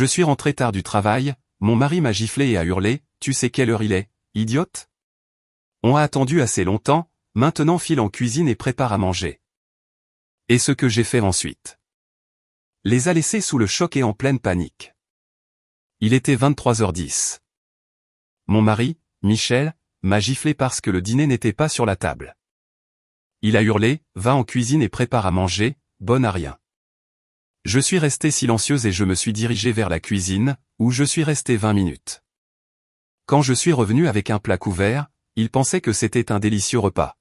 Je suis rentré tard du travail, mon mari m'a giflé et a hurlé, « Tu sais quelle heure il est, idiote ?» On a attendu assez longtemps, maintenant file en cuisine et prépare à manger. Et ce que j'ai fait ensuite. Les a laissés sous le choc et en pleine panique. Il était 23h10. Mon mari, Michel, m'a giflé parce que le dîner n'était pas sur la table. Il a hurlé, « Va en cuisine et prépare à manger, bonne à rien ». Je suis resté silencieuse et je me suis dirigé vers la cuisine, où je suis resté 20 minutes. Quand je suis revenu avec un plat couvert, il pensait que c'était un délicieux repas.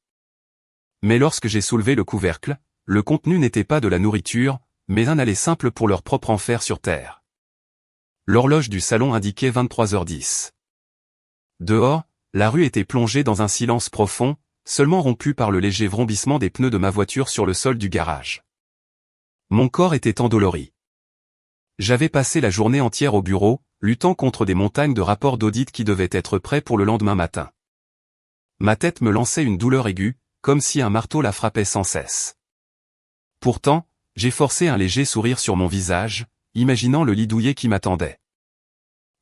Mais lorsque j'ai soulevé le couvercle, le contenu n'était pas de la nourriture, mais un aller simple pour leur propre enfer sur terre. L'horloge du salon indiquait 23h10. Dehors, la rue était plongée dans un silence profond, seulement rompu par le léger vrombissement des pneus de ma voiture sur le sol du garage. Mon corps était endolori. J'avais passé la journée entière au bureau, luttant contre des montagnes de rapports d'audit qui devaient être prêts pour le lendemain matin. Ma tête me lançait une douleur aiguë, comme si un marteau la frappait sans cesse. Pourtant, j'ai forcé un léger sourire sur mon visage, imaginant le lit douillet qui m'attendait.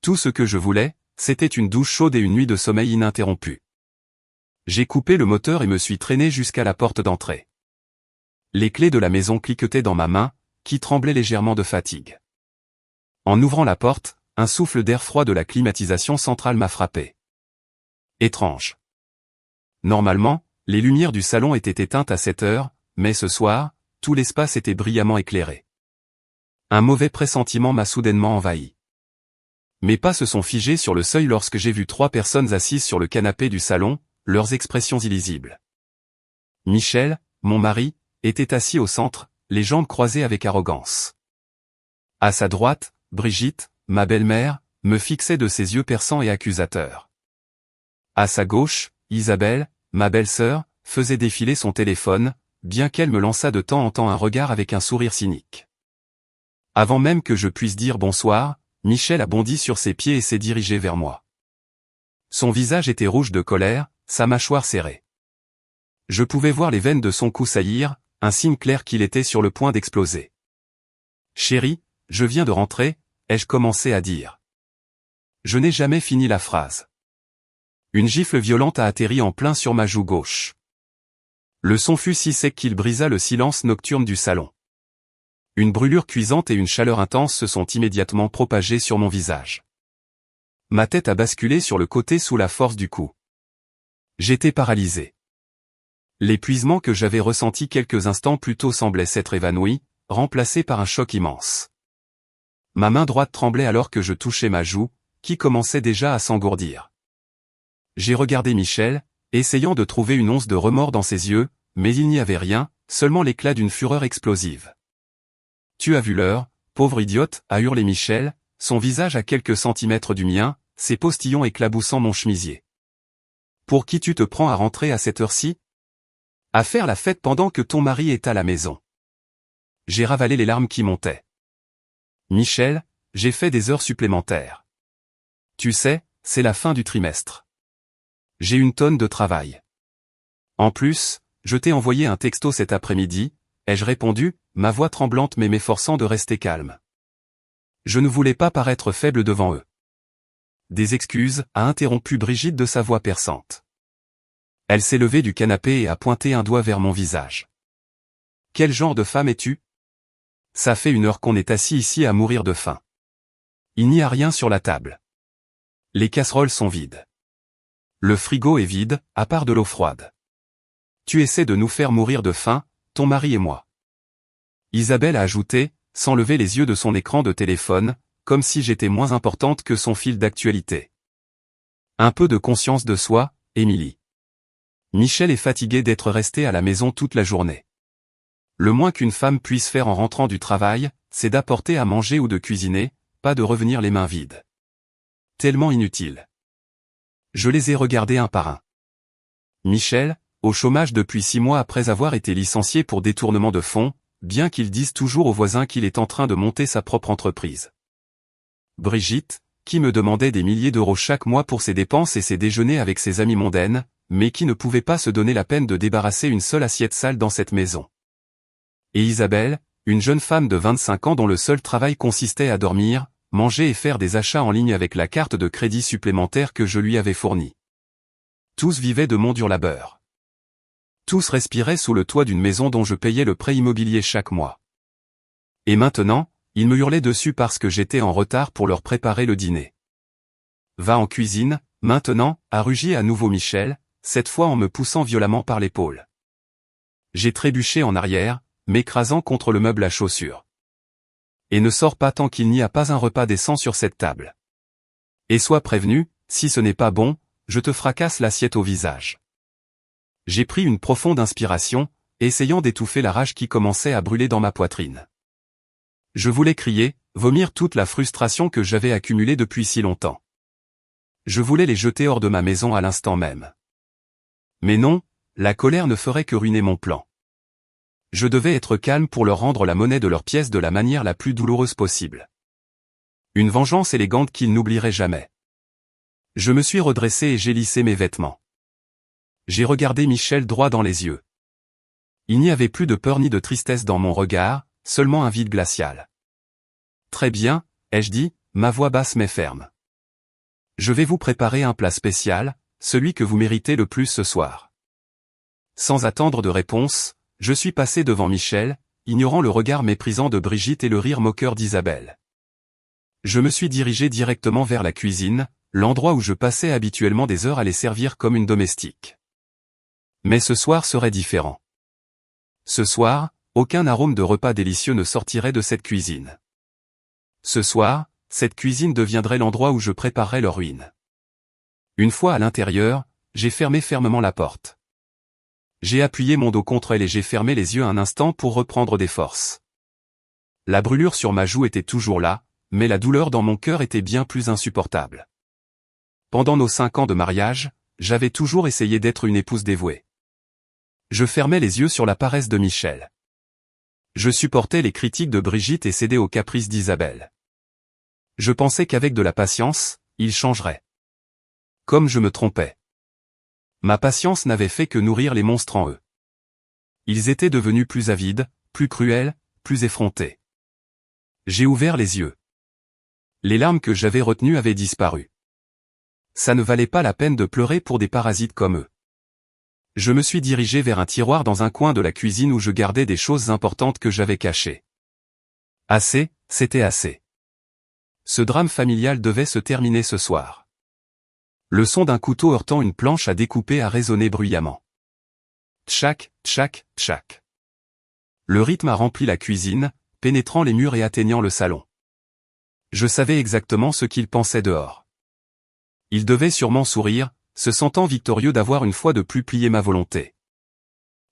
Tout ce que je voulais, c'était une douche chaude et une nuit de sommeil ininterrompue. J'ai coupé le moteur et me suis traîné jusqu'à la porte d'entrée. Les clés de la maison cliquetaient dans ma main, qui tremblait légèrement de fatigue. En ouvrant la porte, un souffle d'air froid de la climatisation centrale m'a frappé. Étrange. Normalement, les lumières du salon étaient éteintes à cette heure, mais ce soir, tout l'espace était brillamment éclairé. Un mauvais pressentiment m'a soudainement envahi. Mes pas se sont figés sur le seuil lorsque j'ai vu 3 personnes assises sur le canapé du salon, leurs expressions illisibles. Michel, mon mari, était assis au centre, les jambes croisées avec arrogance. À sa droite, Brigitte, ma belle-mère, me fixait de ses yeux perçants et accusateurs. À sa gauche, Isabelle, ma belle-sœur, faisait défiler son téléphone, bien qu'elle me lançât de temps en temps un regard avec un sourire cynique. Avant même que je puisse dire bonsoir, Michel a bondi sur ses pieds et s'est dirigé vers moi. Son visage était rouge de colère, sa mâchoire serrée. Je pouvais voir les veines de son cou saillir, un signe clair qu'il était sur le point d'exploser. « Chérie, je viens de rentrer », ai-je commencé à dire. Je n'ai jamais fini la phrase. Une gifle violente a atterri en plein sur ma joue gauche. Le son fut si sec qu'il brisa le silence nocturne du salon. Une brûlure cuisante et une chaleur intense se sont immédiatement propagées sur mon visage. Ma tête a basculé sur le côté sous la force du coup. J'étais paralysé. L'épuisement que j'avais ressenti quelques instants plus tôt semblait s'être évanoui, remplacé par un choc immense. Ma main droite tremblait alors que je touchais ma joue, qui commençait déjà à s'engourdir. J'ai regardé Michel, essayant de trouver une once de remords dans ses yeux, mais il n'y avait rien, seulement l'éclat d'une fureur explosive. « Tu as vu l'heure, pauvre idiote » a hurlé Michel, son visage à quelques centimètres du mien, ses postillons éclaboussant mon chemisier. « Pour qui tu te prends à rentrer à cette heure-ci ? À faire la fête pendant que ton mari est à la maison. » J'ai ravalé les larmes qui montaient. « Michel, j'ai fait des heures supplémentaires. Tu sais, c'est la fin du trimestre. J'ai une tonne de travail. En plus, je t'ai envoyé un texto cet après-midi, ai-je répondu, ma voix tremblante mais m'efforçant de rester calme. Je ne voulais pas paraître faible devant eux. Des excuses, a interrompu Brigitte de sa voix perçante. Elle s'est levée du canapé et a pointé un doigt vers mon visage. Quel genre de femme es-tu ? Ça fait 1 heure qu'on est assis ici à mourir de faim. Il n'y a rien sur la table. Les casseroles sont vides. Le frigo est vide, à part de l'eau froide. Tu essaies de nous faire mourir de faim, ton mari et moi. Isabelle a ajouté, sans lever les yeux de son écran de téléphone, comme si j'étais moins importante que son fil d'actualité. Un peu de conscience de soi, Émilie. Michel est fatigué d'être resté à la maison toute la journée. Le moins qu'une femme puisse faire en rentrant du travail, c'est d'apporter à manger ou de cuisiner, pas de revenir les mains vides. Tellement inutile. Je les ai regardés un par un. Michel, au chômage depuis 6 mois après avoir été licencié pour détournement de fonds, bien qu'il dise toujours aux voisins qu'il est en train de monter sa propre entreprise. Brigitte, qui me demandait des milliers d'euros chaque mois pour ses dépenses et ses déjeuners avec ses amies mondaines, mais qui ne pouvait pas se donner la peine de débarrasser une seule assiette sale dans cette maison. Et Isabelle, une jeune femme de 25 ans dont le seul travail consistait à dormir, manger et faire des achats en ligne avec la carte de crédit supplémentaire que je lui avais fournie. Tous vivaient de mon dur labeur. Tous respiraient sous le toit d'une maison dont je payais le prêt immobilier chaque mois. Et maintenant, ils me hurlaient dessus parce que j'étais en retard pour leur préparer le dîner. Va en cuisine, maintenant, a rugi à nouveau Michel, cette fois en me poussant violemment par l'épaule. J'ai trébuché en arrière, m'écrasant contre le meuble à chaussures. Et ne sors pas tant qu'il n'y a pas un repas décent sur cette table. Et sois prévenu, si ce n'est pas bon, je te fracasse l'assiette au visage. J'ai pris une profonde inspiration, essayant d'étouffer la rage qui commençait à brûler dans ma poitrine. Je voulais crier, vomir toute la frustration que j'avais accumulée depuis si longtemps. Je voulais les jeter hors de ma maison à l'instant même. Mais non, la colère ne ferait que ruiner mon plan. Je devais être calme pour leur rendre la monnaie de leur pièce de la manière la plus douloureuse possible. Une vengeance élégante qu'ils n'oublieraient jamais. Je me suis redressé et j'ai lissé mes vêtements. J'ai regardé Michel droit dans les yeux. Il n'y avait plus de peur ni de tristesse dans mon regard, seulement un vide glacial. Très bien, ai-je dit, ma voix basse mais ferme. Je vais vous préparer un plat spécial, celui que vous méritez le plus ce soir. Sans attendre de réponse, je suis passé devant Michel, ignorant le regard méprisant de Brigitte et le rire moqueur d'Isabelle. Je me suis dirigé directement vers la cuisine, l'endroit où je passais habituellement des heures à les servir comme une domestique. Mais ce soir serait différent. Ce soir, aucun arôme de repas délicieux ne sortirait de cette cuisine. Ce soir, cette cuisine deviendrait l'endroit où je préparerais leur ruine. Une fois à l'intérieur, j'ai fermé fermement la porte. J'ai appuyé mon dos contre elle et j'ai fermé les yeux un instant pour reprendre des forces. La brûlure sur ma joue était toujours là, mais la douleur dans mon cœur était bien plus insupportable. Pendant nos 5 ans de mariage, j'avais toujours essayé d'être une épouse dévouée. Je fermais les yeux sur la paresse de Michel. Je supportais les critiques de Brigitte et cédais aux caprices d'Isabelle. Je pensais qu'avec de la patience, il changerait. Comme je me trompais. Ma patience n'avait fait que nourrir les monstres en eux. Ils étaient devenus plus avides, plus cruels, plus effrontés. J'ai ouvert les yeux. Les larmes que j'avais retenues avaient disparu. Ça ne valait pas la peine de pleurer pour des parasites comme eux. Je me suis dirigé vers un tiroir dans un coin de la cuisine où je gardais des choses importantes que j'avais cachées. Assez, c'était assez. Ce drame familial devait se terminer ce soir. Le son d'un couteau heurtant une planche à découper a résonné bruyamment. Tchac, tchac, tchac. Le rythme a rempli la cuisine, pénétrant les murs et atteignant le salon. Je savais exactement ce qu'il pensait dehors. Il devait sûrement sourire, se sentant victorieux d'avoir une fois de plus plié ma volonté.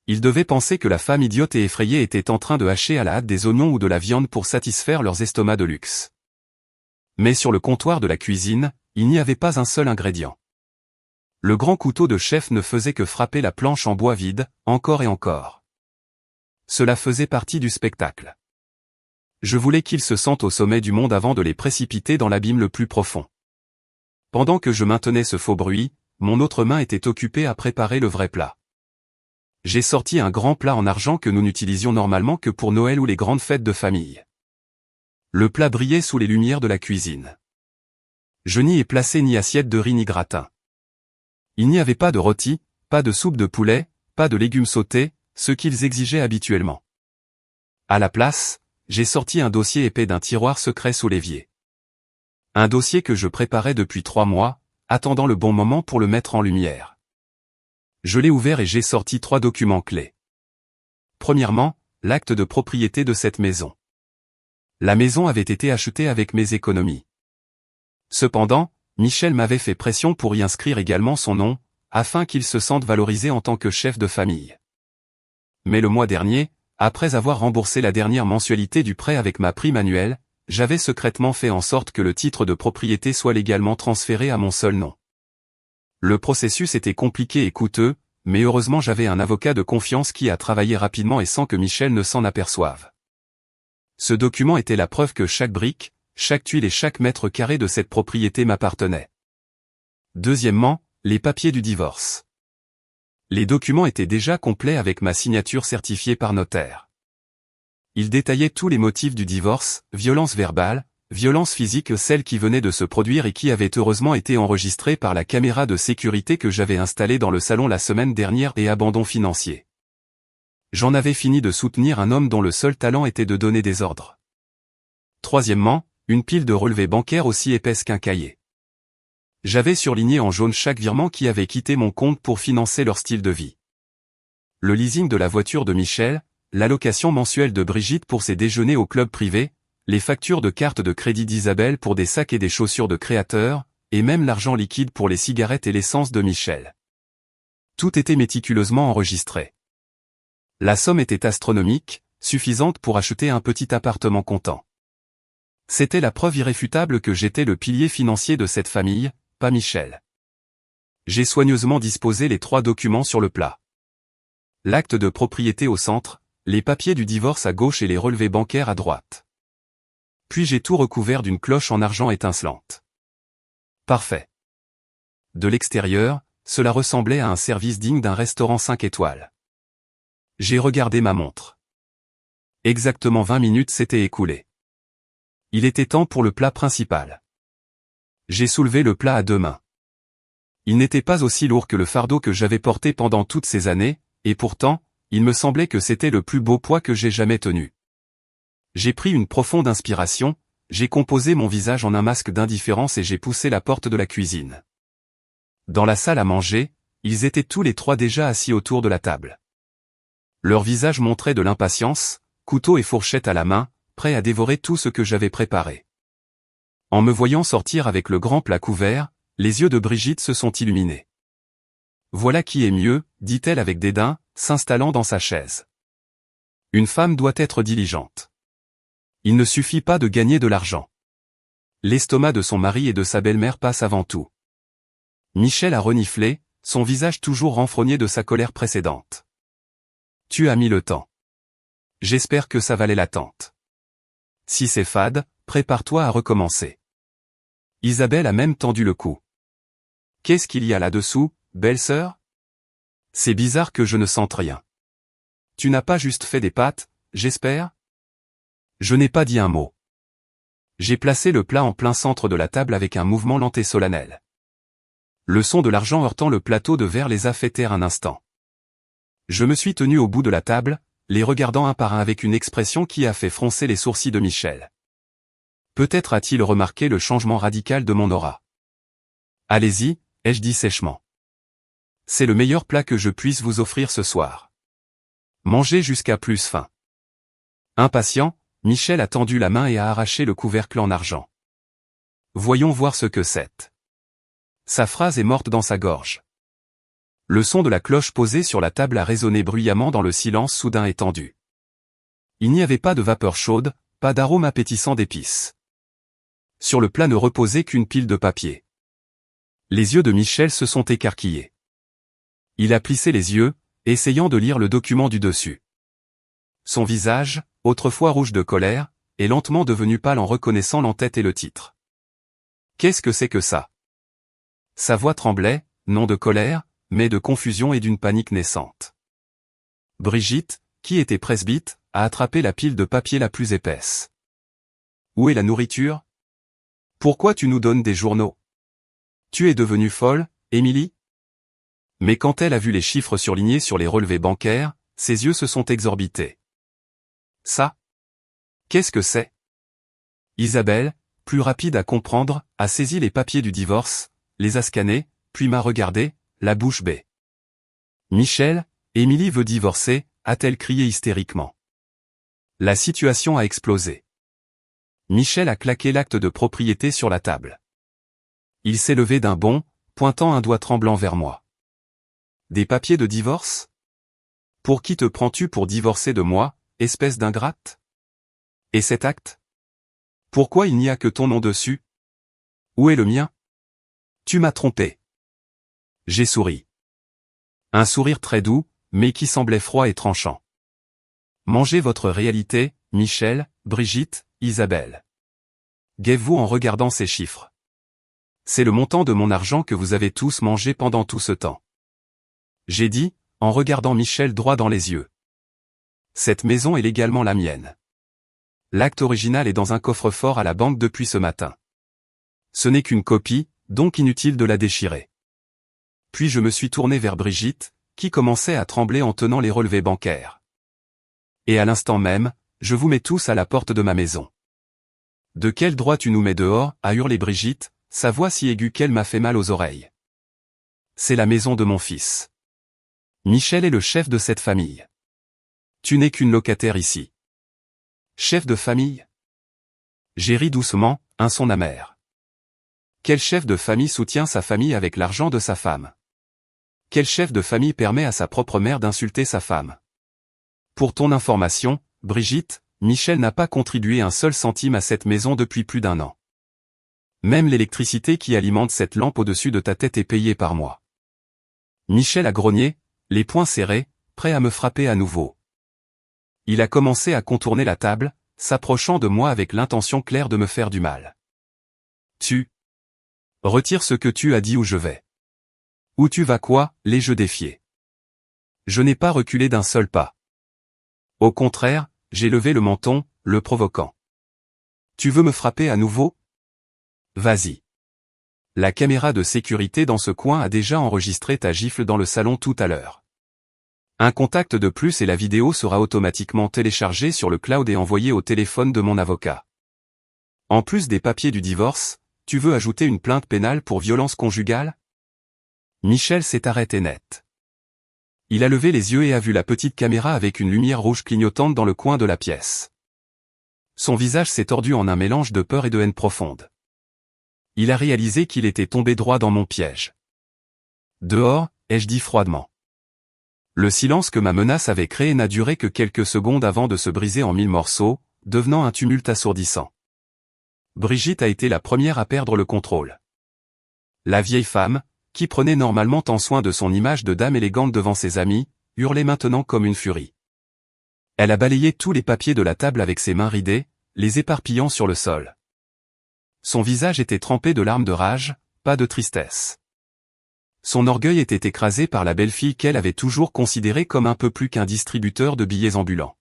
Il devait penser que la femme idiote et effrayée était en train de hacher à la hâte des oignons ou de la viande pour satisfaire leurs estomacs de luxe. Mais sur le comptoir de la cuisine, il n'y avait pas un seul ingrédient. Le grand couteau de chef ne faisait que frapper la planche en bois vide, encore et encore. Cela faisait partie du spectacle. Je voulais qu'ils se sentent au sommet du monde avant de les précipiter dans l'abîme le plus profond. Pendant que je maintenais ce faux bruit, mon autre main était occupée à préparer le vrai plat. J'ai sorti un grand plat en argent que nous n'utilisions normalement que pour Noël ou les grandes fêtes de famille. Le plat brillait sous les lumières de la cuisine. Je n'y ai placé ni assiette de riz ni gratin. Il n'y avait pas de rôti, pas de soupe de poulet, pas de légumes sautés, ce qu'ils exigeaient habituellement. À la place, j'ai sorti un dossier épais d'un tiroir secret sous l'évier. Un dossier que je préparais depuis 3 mois, attendant le bon moment pour le mettre en lumière. Je l'ai ouvert et j'ai sorti 3 documents clés. Premièrement, l'acte de propriété de cette maison. La maison avait été achetée avec mes économies. Cependant, Michel m'avait fait pression pour y inscrire également son nom, afin qu'il se sente valorisé en tant que chef de famille. Mais le mois dernier, après avoir remboursé la dernière mensualité du prêt avec ma prime annuelle, j'avais secrètement fait en sorte que le titre de propriété soit légalement transféré à mon seul nom. Le processus était compliqué et coûteux, mais heureusement j'avais un avocat de confiance qui a travaillé rapidement et sans que Michel ne s'en aperçoive. Ce document était la preuve que chaque brique, chaque tuile et chaque mètre carré de cette propriété m'appartenait. Deuxièmement, les papiers du divorce. Les documents étaient déjà complets avec ma signature certifiée par notaire. Ils détaillaient tous les motifs du divorce, violence verbale, Violence physique, celle qui venait de se produire et qui avait heureusement été enregistrée par la caméra de sécurité que j'avais installée dans le salon la semaine dernière, et abandon financier. J'en avais fini de soutenir un homme dont le seul talent était de donner des ordres. Troisièmement, une pile de relevés bancaires aussi épaisse qu'un cahier. J'avais surligné en jaune chaque virement qui avait quitté mon compte pour financer leur style de vie. Le leasing de la voiture de Michel, l'allocation mensuelle de Brigitte pour ses déjeuners au club privé, les factures de carte de crédit d'Isabelle pour des sacs et des chaussures de créateur, et même l'argent liquide pour les cigarettes et l'essence de Michel. Tout était méticuleusement enregistré. La somme était astronomique, suffisante pour acheter un petit appartement comptant. C'était la preuve irréfutable que j'étais le pilier financier de cette famille, pas Michel. J'ai soigneusement disposé les 3 documents sur le plat. L'acte de propriété au centre, les papiers du divorce à gauche et les relevés bancaires à droite. Puis j'ai tout recouvert d'une cloche en argent étincelante. Parfait. De l'extérieur, cela ressemblait à un service digne d'un restaurant 5 étoiles. J'ai regardé ma montre. Exactement 20 minutes s'étaient écoulées. Il était temps pour le plat principal. J'ai soulevé le plat à 2 mains. Il n'était pas aussi lourd que le fardeau que j'avais porté pendant toutes ces années, et pourtant, il me semblait que c'était le plus beau poids que j'ai jamais tenu. J'ai pris une profonde inspiration, j'ai composé mon visage en un masque d'indifférence et j'ai poussé la porte de la cuisine. Dans la salle à manger, ils étaient tous les 3 déjà assis autour de la table. Leur visage montrait de l'impatience, couteau et fourchette à la main, prêts à dévorer tout ce que j'avais préparé. En me voyant sortir avec le grand plat couvert, les yeux de Brigitte se sont illuminés. « Voilà qui est mieux, » dit-elle avec dédain, s'installant dans sa chaise. Une femme doit être diligente. Il ne suffit pas de gagner de l'argent. L'estomac de son mari et de sa belle-mère passe avant tout. Michel a reniflé, son visage toujours renfrogné de sa colère précédente. « Tu as mis le temps. J'espère que ça valait l'attente. Si c'est fade, prépare-toi à recommencer. » Isabelle a même tendu le cou. « Qu'est-ce qu'il y a là-dessous, belle-sœur ? C'est bizarre que je ne sente rien. Tu n'as pas juste fait des pâtes, j'espère ? » Je n'ai pas dit un mot. J'ai placé le plat en plein centre de la table avec un mouvement lent et solennel. Le son de l'argent heurtant le plateau de verre les a fait taire un instant. Je me suis tenu au bout de la table, les regardant un par un avec une expression qui a fait froncer les sourcils de Michel. Peut-être a-t-il remarqué le changement radical de mon aura. « Allez-y », ai-je dit sèchement. « C'est le meilleur plat que je puisse vous offrir ce soir. Mangez jusqu'à plus faim. » Impatient, Michel a tendu la main et a arraché le couvercle en argent. « Voyons voir ce que c'est. » Sa phrase est morte dans sa gorge. Le son de la cloche posée sur la table a résonné bruyamment dans le silence soudain étendu. Il n'y avait pas de vapeur chaude, pas d'arôme appétissant d'épices. Sur le plat ne reposait qu'une pile de papier. Les yeux de Michel se sont écarquillés. Il a plissé les yeux, essayant de lire le document du dessus. Son visage, autrefois rouge de colère, est lentement devenu pâle en reconnaissant l'entête et le titre. Qu'est-ce que c'est que ça ? Sa voix tremblait, non de colère, mais de confusion et d'une panique naissante. Brigitte, qui était presbyte, a attrapé la pile de papier la plus épaisse. Où est la nourriture ? Pourquoi tu nous donnes des journaux ? Tu es devenue folle, Émilie ? Mais quand elle a vu les chiffres surlignés sur les relevés bancaires, ses yeux se sont exorbités. Ça ? Qu'est-ce que c'est ? Isabelle, plus rapide à comprendre, a saisi les papiers du divorce, les a scannés, puis m'a regardé, la bouche bée. Michel, Émilie veut divorcer, a-t-elle crié hystériquement. La situation a explosé. Michel a claqué l'acte de propriété sur la table. Il s'est levé d'un bond, pointant un doigt tremblant vers moi. Des papiers de divorce ? Pour qui te prends-tu pour divorcer de moi, espèce d'ingrate ? Et cet acte ? Pourquoi il n'y a que ton nom dessus ? Où est le mien ? Tu m'as trompé. J'ai souri. Un sourire très doux, mais qui semblait froid et tranchant. Mangez votre réalité, Michel, Brigitte, Isabelle. Gavez-vous en regardant ces chiffres. C'est le montant de mon argent que vous avez tous mangé pendant tout ce temps. J'ai dit, en regardant Michel droit dans les yeux. Cette maison est légalement la mienne. L'acte original est dans un coffre-fort à la banque depuis ce matin. Ce n'est qu'une copie, donc inutile de la déchirer. Puis je me suis tourné vers Brigitte, qui commençait à trembler en tenant les relevés bancaires. Et à l'instant même, je vous mets tous à la porte de ma maison. De quel droit tu nous mets dehors, a hurlé Brigitte, sa voix si aiguë qu'elle m'a fait mal aux oreilles. C'est la maison de mon fils. Michel est le chef de cette famille. Tu n'es qu'une locataire ici. Chef de famille? J'ai ri doucement, un son amer. Quel chef de famille soutient sa famille avec l'argent de sa femme? Quel chef de famille permet à sa propre mère d'insulter sa femme? Pour ton information, Brigitte, Michel n'a pas contribué un seul centime à cette maison depuis plus d'1 an. Même l'électricité qui alimente cette lampe au-dessus de ta tête est payée par moi. Michel a grogné, les poings serrés, prêt à me frapper à nouveau. Il a commencé à contourner la table, s'approchant de moi avec l'intention claire de me faire du mal. Tu retires ce que tu as dit ou je vais. Où tu vas quoi, l'ai-je défié. Je n'ai pas reculé d'un seul pas. Au contraire, j'ai levé le menton, le provoquant. Tu veux me frapper à nouveau? Vas-y. La caméra de sécurité dans ce coin a déjà enregistré ta gifle dans le salon tout à l'heure. Un contact de plus et la vidéo sera automatiquement téléchargée sur le cloud et envoyée au téléphone de mon avocat. En plus des papiers du divorce, tu veux ajouter une plainte pénale pour violence conjugale? Michel s'est arrêté net. Il a levé les yeux et a vu la petite caméra avec une lumière rouge clignotante dans le coin de la pièce. Son visage s'est tordu en un mélange de peur et de haine profonde. Il a réalisé qu'il était tombé droit dans mon piège. Dehors, ai-je dit froidement. Le silence que ma menace avait créé n'a duré que quelques secondes avant de se briser en 1000 morceaux, devenant un tumulte assourdissant. Brigitte a été la première à perdre le contrôle. La vieille femme, qui prenait normalement tant soin de son image de dame élégante devant ses amis, hurlait maintenant comme une furie. Elle a balayé tous les papiers de la table avec ses mains ridées, les éparpillant sur le sol. Son visage était trempé de larmes de rage, pas de tristesse. Son orgueil était écrasé par la belle-fille qu'elle avait toujours considérée comme un peu plus qu'un distributeur de billets ambulants.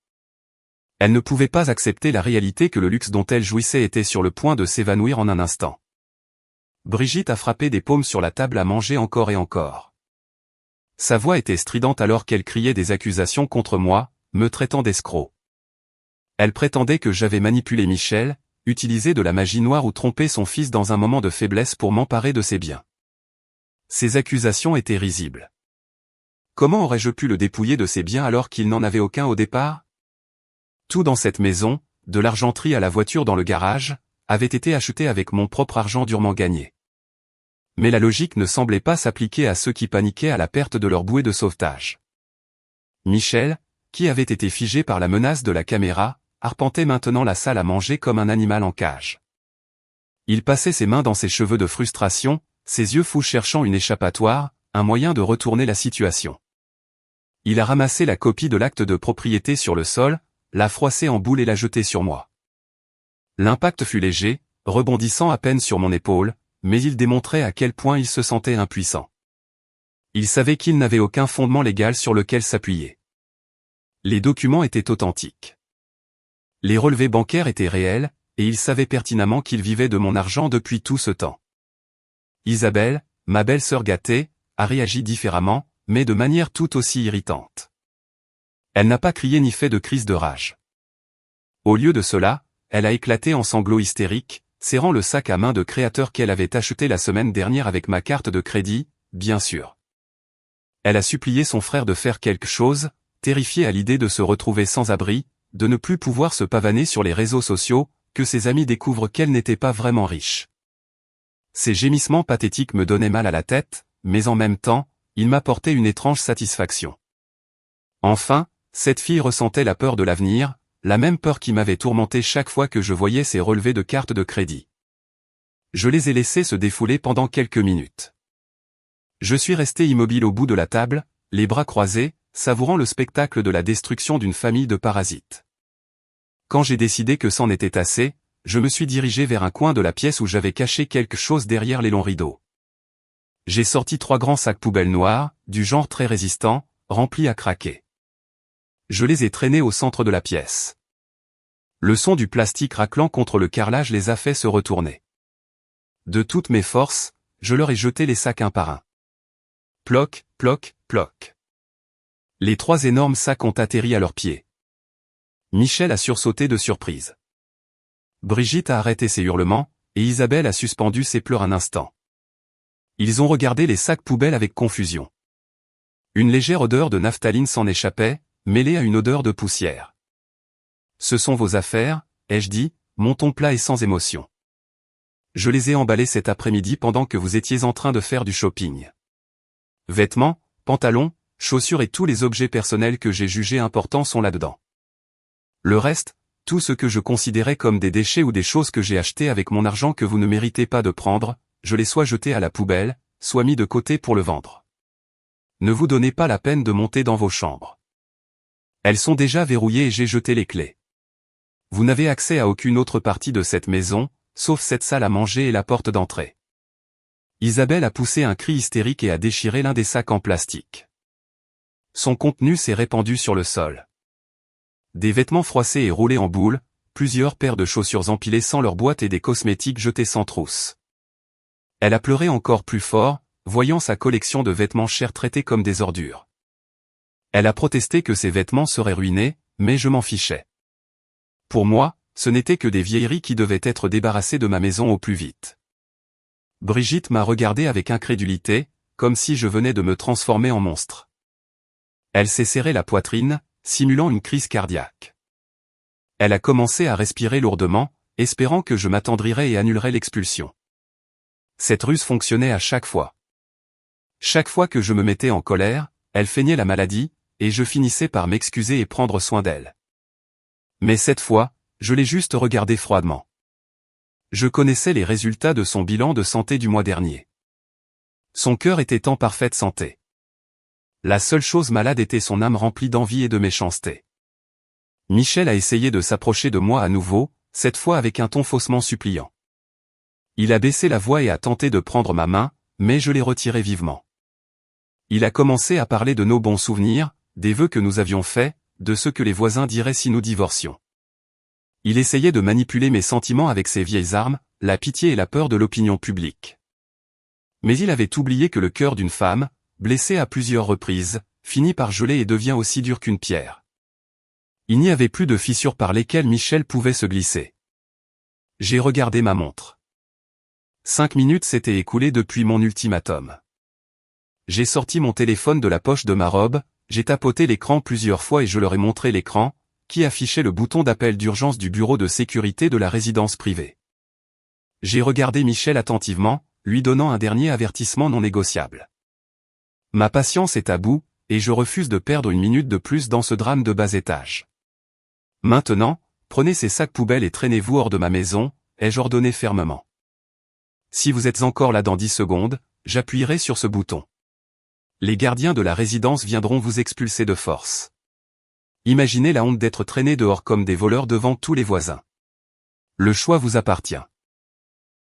Elle ne pouvait pas accepter la réalité que le luxe dont elle jouissait était sur le point de s'évanouir en un instant. Brigitte a frappé des paumes sur la table à manger encore et encore. Sa voix était stridente alors qu'elle criait des accusations contre moi, me traitant d'escroc. Elle prétendait que j'avais manipulé Michel, utilisé de la magie noire ou trompé son fils dans un moment de faiblesse pour m'emparer de ses biens. Ces accusations étaient risibles. Comment aurais-je pu le dépouiller de ses biens alors qu'il n'en avait aucun au départ? Tout dans cette maison, de l'argenterie à la voiture dans le garage, avait été acheté avec mon propre argent durement gagné. Mais la logique ne semblait pas s'appliquer à ceux qui paniquaient à la perte de leur bouée de sauvetage. Michel, qui avait été figé par la menace de la caméra, arpentait maintenant la salle à manger comme un animal en cage. Il passait ses mains dans ses cheveux de frustration, ses yeux fous cherchant une échappatoire, un moyen de retourner la situation. Il a ramassé la copie de l'acte de propriété sur le sol, l'a froissée en boule et l'a jetée sur moi. L'impact fut léger, rebondissant à peine sur mon épaule, mais il démontrait à quel point il se sentait impuissant. Il savait qu'il n'avait aucun fondement légal sur lequel s'appuyer. Les documents étaient authentiques. Les relevés bancaires étaient réels, et il savait pertinemment qu'il vivait de mon argent depuis tout ce temps. Isabelle, ma belle-sœur gâtée, a réagi différemment, mais de manière tout aussi irritante. Elle n'a pas crié ni fait de crise de rage. Au lieu de cela, elle a éclaté en sanglots hystériques, serrant le sac à main de créateur qu'elle avait acheté la semaine dernière avec ma carte de crédit, bien sûr. Elle a supplié son frère de faire quelque chose, terrifiée à l'idée de se retrouver sans abri, de ne plus pouvoir se pavaner sur les réseaux sociaux, que ses amis découvrent qu'elle n'était pas vraiment riche. Ces gémissements pathétiques me donnaient mal à la tête, mais en même temps, ils m'apportaient une étrange satisfaction. Enfin, cette fille ressentait la peur de l'avenir, la même peur qui m'avait tourmenté chaque fois que je voyais ses relevés de carte de crédit. Je les ai laissés se défouler pendant quelques minutes. Je suis resté immobile au bout de la table, les bras croisés, savourant le spectacle de la destruction d'une famille de parasites. Quand j'ai décidé que c'en était assez, je me suis dirigé vers un coin de la pièce où j'avais caché quelque chose derrière les longs rideaux. J'ai sorti 3 grands sacs poubelles noirs, du genre très résistant, remplis à craquer. Je les ai traînés au centre de la pièce. Le son du plastique raclant contre le carrelage les a fait se retourner. De toutes mes forces, je leur ai jeté les sacs un par un. Ploc, ploc, ploc. Les 3 énormes sacs ont atterri à leurs pieds. Michel a sursauté de surprise. Brigitte a arrêté ses hurlements, et Isabelle a suspendu ses pleurs un instant. Ils ont regardé les sacs poubelles avec confusion. Une légère odeur de naphtaline s'en échappait, mêlée à une odeur de poussière. Ce sont vos affaires, ai-je dit, mon ton plat et sans émotion. Je les ai emballés cet après-midi pendant que vous étiez en train de faire du shopping. Vêtements, pantalons, chaussures et tous les objets personnels que j'ai jugés importants sont là-dedans. Le reste, tout ce que je considérais comme des déchets ou des choses que j'ai achetées avec mon argent que vous ne méritez pas de prendre, je les soit jetés à la poubelle, soit mis de côté pour le vendre. Ne vous donnez pas la peine de monter dans vos chambres. Elles sont déjà verrouillées et j'ai jeté les clés. Vous n'avez accès à aucune autre partie de cette maison, sauf cette salle à manger et la porte d'entrée. Isabelle a poussé un cri hystérique et a déchiré l'un des sacs en plastique. Son contenu s'est répandu sur le sol. Des vêtements froissés et roulés en boule, plusieurs paires de chaussures empilées sans leur boîte et des cosmétiques jetés sans trousse. Elle a pleuré encore plus fort, voyant sa collection de vêtements chers traités comme des ordures. Elle a protesté que ses vêtements seraient ruinés, mais je m'en fichais. Pour moi, ce n'étaient que des vieilleries qui devaient être débarrassées de ma maison au plus vite. Brigitte m'a regardé avec incrédulité, comme si je venais de me transformer en monstre. Elle s'est serré la poitrine, simulant une crise cardiaque. Elle a commencé à respirer lourdement, espérant que je m'attendrirais et annulerais l'expulsion. Cette ruse fonctionnait à chaque fois. Chaque fois que je me mettais en colère, elle feignait la maladie, et je finissais par m'excuser et prendre soin d'elle. Mais cette fois, je l'ai juste regardée froidement. Je connaissais les résultats de son bilan de santé du mois dernier. Son cœur était en parfaite santé. La seule chose malade était son âme remplie d'envie et de méchanceté. Michel a essayé de s'approcher de moi à nouveau, cette fois avec un ton faussement suppliant. Il a baissé la voix et a tenté de prendre ma main, mais je l'ai retirée vivement. Il a commencé à parler de nos bons souvenirs, des vœux que nous avions faits, de ce que les voisins diraient si nous divorcions. Il essayait de manipuler mes sentiments avec ses vieilles armes, la pitié et la peur de l'opinion publique. Mais il avait oublié que le cœur d'une femme, blessée à plusieurs reprises, finit par geler et devient aussi dur qu'une pierre. Il n'y avait plus de fissures par lesquelles Michel pouvait se glisser. J'ai regardé ma montre. 5 minutes s'étaient écoulées depuis mon ultimatum. J'ai sorti mon téléphone de la poche de ma robe, j'ai tapoté l'écran plusieurs fois et je leur ai montré l'écran, qui affichait le bouton d'appel d'urgence du bureau de sécurité de la résidence privée. J'ai regardé Michel attentivement, lui donnant un dernier avertissement non négociable. Ma patience est à bout, et je refuse de perdre une minute de plus dans ce drame de bas étage. Maintenant, prenez ces sacs poubelles et traînez-vous hors de ma maison, ai-je ordonné fermement. Si vous êtes encore là dans 10 secondes, j'appuierai sur ce bouton. Les gardiens de la résidence viendront vous expulser de force. Imaginez la honte d'être traîné dehors comme des voleurs devant tous les voisins. Le choix vous appartient.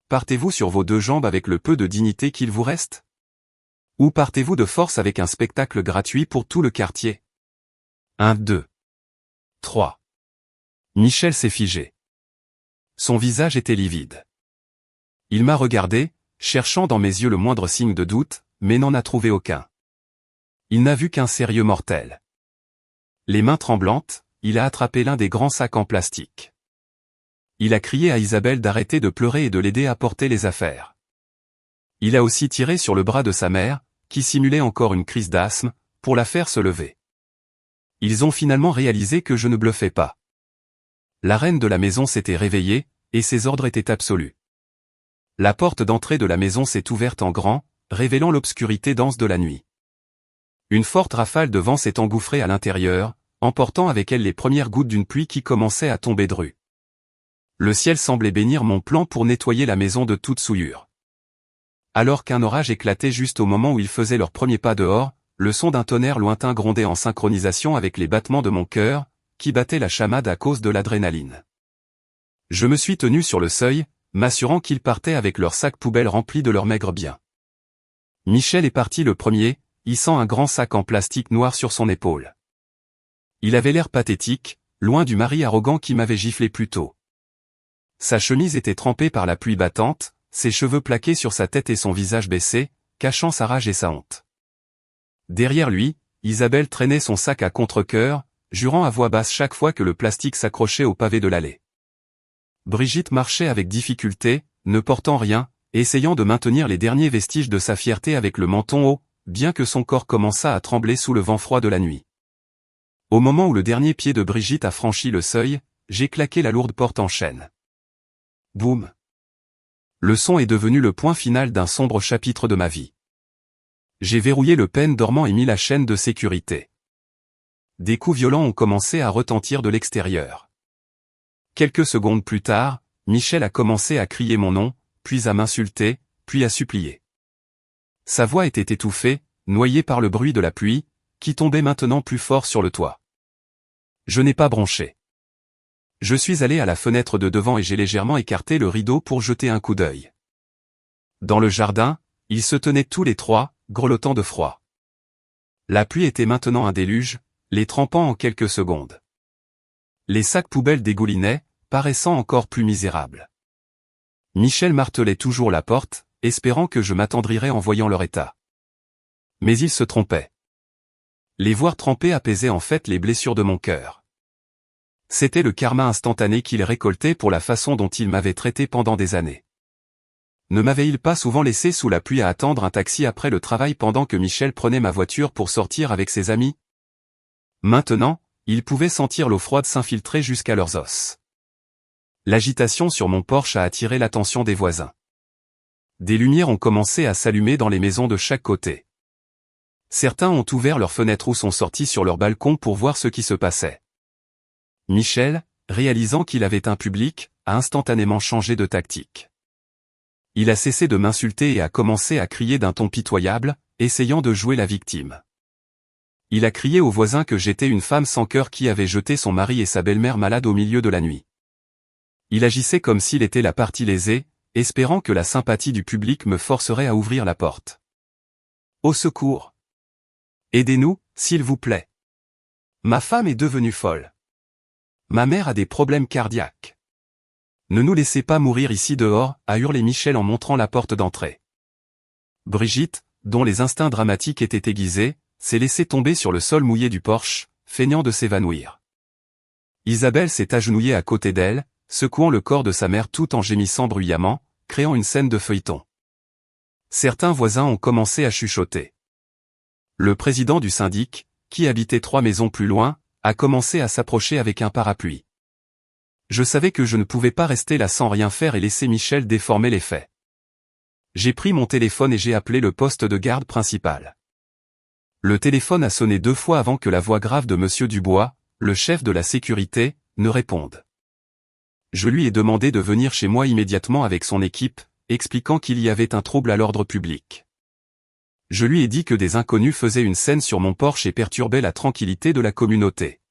Partez-vous sur vos 2 jambes avec le peu de dignité qu'il vous reste? Ou partez-vous de force avec un spectacle gratuit pour tout le quartier? 1, 2, 3. Michel s'est figé. Son visage était livide. Il m'a regardé, cherchant dans mes yeux le moindre signe de doute, mais n'en a trouvé aucun. Il n'a vu qu'un sérieux mortel. Les mains tremblantes, il a attrapé l'un des grands sacs en plastique. Il a crié à Isabelle d'arrêter de pleurer et de l'aider à porter les affaires. Il a aussi tiré sur le bras de sa mère, qui simulait encore une crise d'asthme, pour la faire se lever. Ils ont finalement réalisé que je ne bluffais pas. La reine de la maison s'était réveillée, et ses ordres étaient absolus. La porte d'entrée de la maison s'est ouverte en grand, révélant l'obscurité dense de la nuit. Une forte rafale de vent s'est engouffrée à l'intérieur, emportant avec elle les premières gouttes d'une pluie qui commençait à tomber dru. Le ciel semblait bénir mon plan pour nettoyer la maison de toute souillure. Alors qu'un orage éclatait juste au moment où ils faisaient leur premier pas dehors, le son d'un tonnerre lointain grondait en synchronisation avec les battements de mon cœur, qui battait la chamade à cause de l'adrénaline. Je me suis tenu sur le seuil, m'assurant qu'ils partaient avec leurs sacs poubelles remplis de leurs maigres biens. Michel est parti le premier, hissant un grand sac en plastique noir sur son épaule. Il avait l'air pathétique, loin du mari arrogant qui m'avait giflé plus tôt. Sa chemise était trempée par la pluie battante, ses cheveux plaqués sur sa tête et son visage baissé, cachant sa rage et sa honte. Derrière lui, Isabelle traînait son sac à contre-cœur, jurant à voix basse chaque fois que le plastique s'accrochait au pavé de l'allée. Brigitte marchait avec difficulté, ne portant rien, essayant de maintenir les derniers vestiges de sa fierté avec le menton haut, bien que son corps commençât à trembler sous le vent froid de la nuit. Au moment où le dernier pied de Brigitte a franchi le seuil, j'ai claqué la lourde porte en chêne. Boum. Le son est devenu le point final d'un sombre chapitre de ma vie. J'ai verrouillé le pêne dormant et mis la chaîne de sécurité. Des coups violents ont commencé à retentir de l'extérieur. Quelques secondes plus tard, Michel a commencé à crier mon nom, puis à m'insulter, puis à supplier. Sa voix était étouffée, noyée par le bruit de la pluie, qui tombait maintenant plus fort sur le toit. Je n'ai pas bronché. Je suis allé à la fenêtre de devant et j'ai légèrement écarté le rideau pour jeter un coup d'œil. Dans le jardin, ils se tenaient tous les trois, grelottant de froid. La pluie était maintenant un déluge, les trempant en quelques secondes. Les sacs poubelles dégoulinaient, paraissant encore plus misérables. Michel martelait toujours la porte, espérant que je m'attendrirais en voyant leur état. Mais il se trompait. Les voir tremper apaisait en fait les blessures de mon cœur. C'était le karma instantané qu'il récoltait pour la façon dont il m'avait traité pendant des années. Ne m'avait-il pas souvent laissé sous la pluie à attendre un taxi après le travail pendant que Michel prenait ma voiture pour sortir avec ses amis? Maintenant, il pouvait sentir l'eau froide s'infiltrer jusqu'à leurs os. L'agitation sur mon porche a attiré l'attention des voisins. Des lumières ont commencé à s'allumer dans les maisons de chaque côté. Certains ont ouvert leurs fenêtres ou sont sortis sur leur balcon pour voir ce qui se passait. Michel, réalisant qu'il avait un public, a instantanément changé de tactique. Il a cessé de m'insulter et a commencé à crier d'un ton pitoyable, essayant de jouer la victime. Il a crié aux voisins que j'étais une femme sans cœur qui avait jeté son mari et sa belle-mère malade au milieu de la nuit. Il agissait comme s'il était la partie lésée, espérant que la sympathie du public me forcerait à ouvrir la porte. Au secours! Aidez-nous, s'il vous plaît. Ma femme est devenue folle. Ma mère a des problèmes cardiaques. Ne nous laissez pas mourir ici dehors, a hurlé Michel en montrant la porte d'entrée. Brigitte, dont les instincts dramatiques étaient aiguisés, s'est laissée tomber sur le sol mouillé du porche, feignant de s'évanouir. Isabelle s'est agenouillée à côté d'elle, secouant le corps de sa mère tout en gémissant bruyamment, créant une scène de feuilleton. Certains voisins ont commencé à chuchoter. Le président du syndic, qui habitait 3 maisons plus loin, a commencé à s'approcher avec un parapluie. Je savais que je ne pouvais pas rester là sans rien faire et laisser Michel déformer les faits. J'ai pris mon téléphone et j'ai appelé le poste de garde principal. Le téléphone a sonné 2 fois avant que la voix grave de Monsieur Dubois, le chef de la sécurité, ne réponde. Je lui ai demandé de venir chez moi immédiatement avec son équipe, expliquant qu'il y avait un trouble à l'ordre public. Je lui ai dit que des inconnus faisaient une scène sur mon porche et perturbaient la tranquillité de la communauté.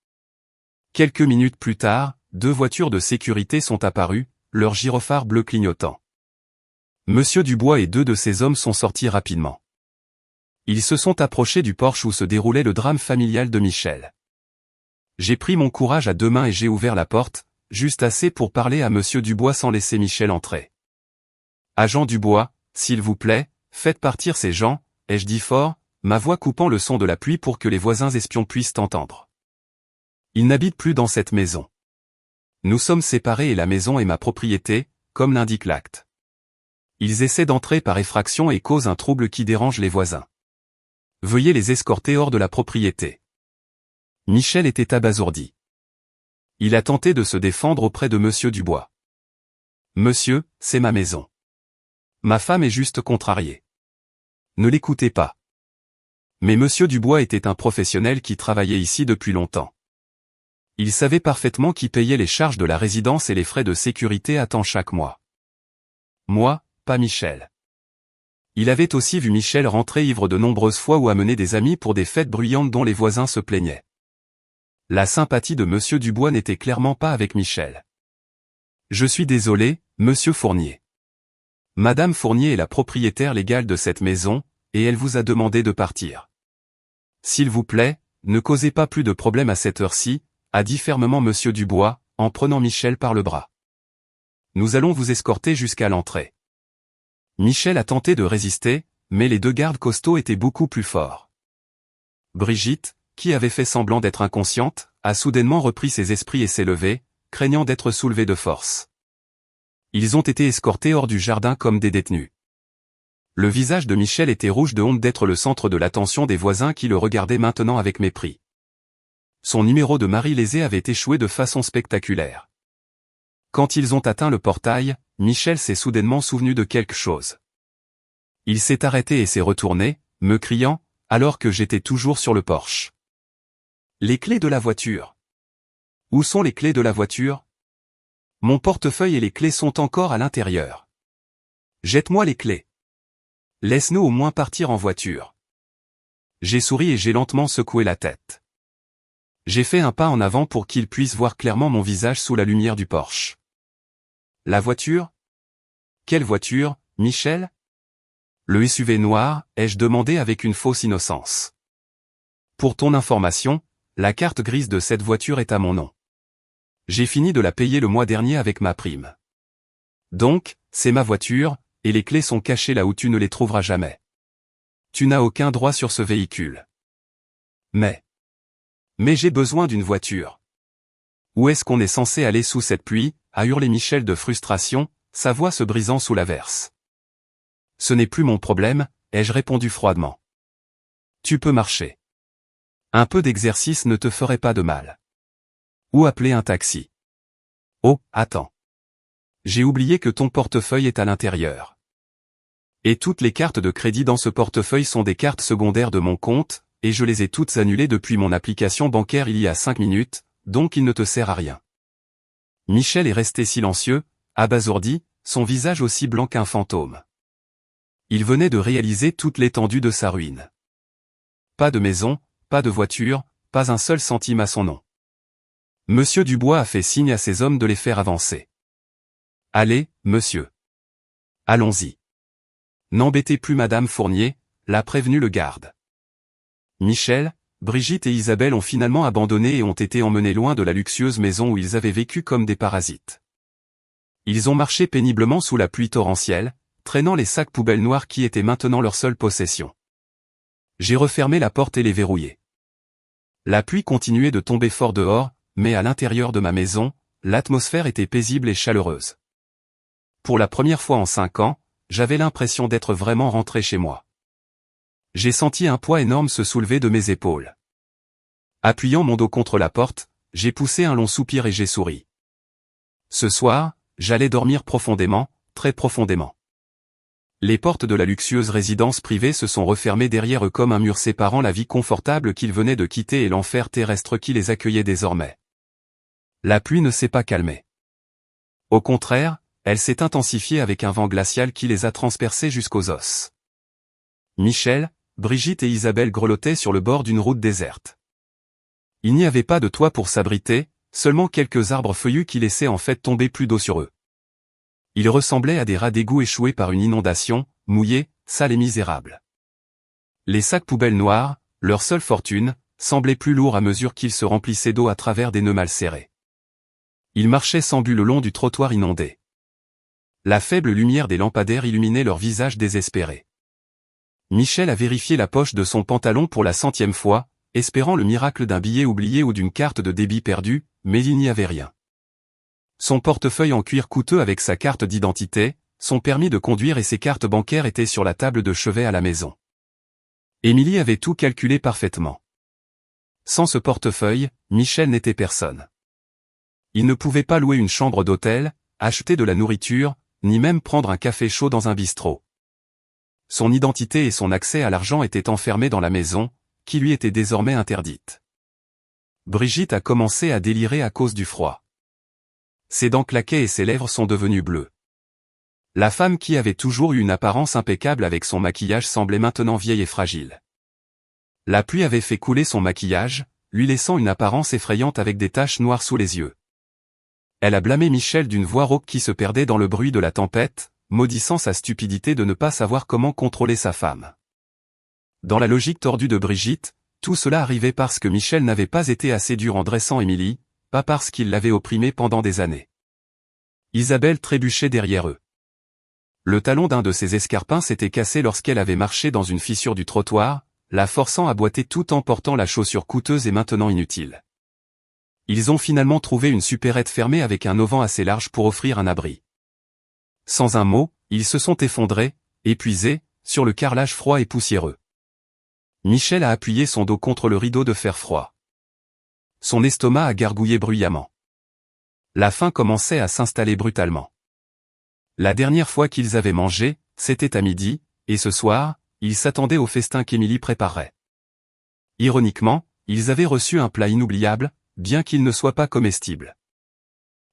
Quelques minutes plus tard, 2 voitures de sécurité sont apparues, leurs gyrophares bleus clignotant. Monsieur Dubois et 2 de ses hommes sont sortis rapidement. Ils se sont approchés du porche où se déroulait le drame familial de Michel. J'ai pris mon courage à 2 mains et j'ai ouvert la porte, juste assez pour parler à Monsieur Dubois sans laisser Michel entrer. Agent Dubois, s'il vous plaît, faites partir ces gens, ai-je dit fort, ma voix coupant le son de la pluie pour que les voisins espions puissent entendre. Ils n'habitent plus dans cette maison. Nous sommes séparés et la maison est ma propriété, comme l'indique l'acte. Ils essaient d'entrer par effraction et causent un trouble qui dérange les voisins. Veuillez les escorter hors de la propriété. Michel était abasourdi. Il a tenté de se défendre auprès de Monsieur Dubois. Monsieur, c'est ma maison. Ma femme est juste contrariée. Ne l'écoutez pas. Mais Monsieur Dubois était un professionnel qui travaillait ici depuis longtemps. Il savait parfaitement qui payait les charges de la résidence et les frais de sécurité à temps chaque mois. Moi, pas Michel. Il avait aussi vu Michel rentrer ivre de nombreuses fois ou amener des amis pour des fêtes bruyantes dont les voisins se plaignaient. La sympathie de Monsieur Dubois n'était clairement pas avec Michel. Je suis désolé, Monsieur Fournier. Madame Fournier est la propriétaire légale de cette maison, et elle vous a demandé de partir. S'il vous plaît, ne causez pas plus de problèmes à cette heure-ci, a dit fermement Monsieur Dubois, en prenant Michel par le bras. Nous allons vous escorter jusqu'à l'entrée. Michel a tenté de résister, mais les deux gardes costauds étaient beaucoup plus forts. Brigitte, qui avait fait semblant d'être inconsciente, a soudainement repris ses esprits et s'est levée, craignant d'être soulevée de force. Ils ont été escortés hors du jardin comme des détenus. Le visage de Michel était rouge de honte d'être le centre de l'attention des voisins qui le regardaient maintenant avec mépris. Son numéro de mari lésé avait échoué de façon spectaculaire. Quand ils ont atteint le portail, Michel s'est soudainement souvenu de quelque chose. Il s'est arrêté et s'est retourné, me criant, alors que j'étais toujours sur le porche. Les clés de la voiture. Où sont les clés de la voiture? Mon portefeuille et les clés sont encore à l'intérieur. Jette-moi les clés. Laisse-nous au moins partir en voiture. J'ai souri et j'ai lentement secoué la tête. J'ai fait un pas en avant pour qu'il puisse voir clairement mon visage sous la lumière du porche. La voiture? Quelle voiture, Michel? Le SUV noir, ai-je demandé avec une fausse innocence. Pour ton information, la carte grise de cette voiture est à mon nom. J'ai fini de la payer le mois dernier avec ma prime. Donc, c'est ma voiture, et les clés sont cachées là où tu ne les trouveras jamais. Tu n'as aucun droit sur ce véhicule. Mais j'ai besoin d'une voiture. Où est-ce qu'on est censé aller sous cette pluie? A hurlé Michel de frustration, sa voix se brisant sous l'averse. Ce n'est plus mon problème, ai-je répondu froidement. Tu peux marcher. Un peu d'exercice ne te ferait pas de mal. Ou appeler un taxi. Oh, attends. J'ai oublié que ton portefeuille est à l'intérieur. Et toutes les cartes de crédit dans ce portefeuille sont des cartes secondaires de mon compte, et je les ai toutes annulées depuis mon application bancaire il y a 5 minutes, donc il ne te sert à rien. Michel est resté silencieux, abasourdi, son visage aussi blanc qu'un fantôme. Il venait de réaliser toute l'étendue de sa ruine. Pas de maison, pas de voiture, pas un seul centime à son nom. Monsieur Dubois a fait signe à ses hommes de les faire avancer. Allez, monsieur. Allons-y. N'embêtez plus Madame Fournier, l'a prévenu le garde. Michel, Brigitte et Isabelle ont finalement abandonné et ont été emmenés loin de la luxueuse maison où ils avaient vécu comme des parasites. Ils ont marché péniblement sous la pluie torrentielle, traînant les sacs poubelles noirs qui étaient maintenant leur seule possession. J'ai refermé la porte et les verrouillé. La pluie continuait de tomber fort dehors, mais à l'intérieur de ma maison, l'atmosphère était paisible et chaleureuse. Pour la première fois en 5 ans, j'avais l'impression d'être vraiment rentré chez moi. J'ai senti un poids énorme se soulever de mes épaules. Appuyant mon dos contre la porte, j'ai poussé un long soupir et j'ai souri. Ce soir, j'allais dormir profondément, très profondément. Les portes de la luxueuse résidence privée se sont refermées derrière eux comme un mur séparant la vie confortable qu'ils venaient de quitter et l'enfer terrestre qui les accueillait désormais. La pluie ne s'est pas calmée. Au contraire, elle s'est intensifiée avec un vent glacial qui les a transpercés jusqu'aux os. Michel, Brigitte et Isabelle grelottaient sur le bord d'une route déserte. Il n'y avait pas de toit pour s'abriter, seulement quelques arbres feuillus qui laissaient en fait tomber plus d'eau sur eux. Ils ressemblaient à des rats d'égout échoués par une inondation, mouillés, sales et misérables. Les sacs poubelles noirs, leur seule fortune, semblaient plus lourds à mesure qu'ils se remplissaient d'eau à travers des nœuds mal serrés. Ils marchaient sans but le long du trottoir inondé. La faible lumière des lampadaires illuminait leurs visages désespérés. Michel a vérifié la poche de son pantalon pour la 100e fois, espérant le miracle d'un billet oublié ou d'une carte de débit perdue, mais il n'y avait rien. Son portefeuille en cuir coûteux avec sa carte d'identité, son permis de conduire et ses cartes bancaires étaient sur la table de chevet à la maison. Émilie avait tout calculé parfaitement. Sans ce portefeuille, Michel n'était personne. Il ne pouvait pas louer une chambre d'hôtel, acheter de la nourriture, ni même prendre un café chaud dans un bistrot. Son identité et son accès à l'argent étaient enfermés dans la maison, qui lui était désormais interdite. Brigitte a commencé à délirer à cause du froid. Ses dents claquaient et ses lèvres sont devenues bleues. La femme qui avait toujours eu une apparence impeccable avec son maquillage semblait maintenant vieille et fragile. La pluie avait fait couler son maquillage, lui laissant une apparence effrayante avec des taches noires sous les yeux. Elle a blâmé Michel d'une voix rauque qui se perdait dans le bruit de la tempête, maudissant sa stupidité de ne pas savoir comment contrôler sa femme. Dans la logique tordue de Brigitte, Tout cela arrivait parce que Michel n'avait pas été assez dur en dressant Émilie, pas parce qu'il l'avait opprimée pendant des années. Isabelle trébuchait derrière eux. Le talon d'un de ses escarpins s'était cassé lorsqu'elle avait marché dans une fissure du trottoir, la forçant à boiter tout en portant la chaussure coûteuse et maintenant inutile. Ils ont finalement trouvé une supérette fermée avec un auvent assez large pour offrir un abri. Sans un mot, ils se sont effondrés, épuisés, sur le carrelage froid et poussiéreux. Michel a appuyé son dos contre le rideau de fer froid. Son estomac a gargouillé bruyamment. La faim commençait à s'installer brutalement. La dernière fois qu'ils avaient mangé, c'était à midi, et ce soir, ils s'attendaient au festin qu'Émilie préparerait. Ironiquement, ils avaient reçu un plat inoubliable, bien qu'il ne soit pas comestible.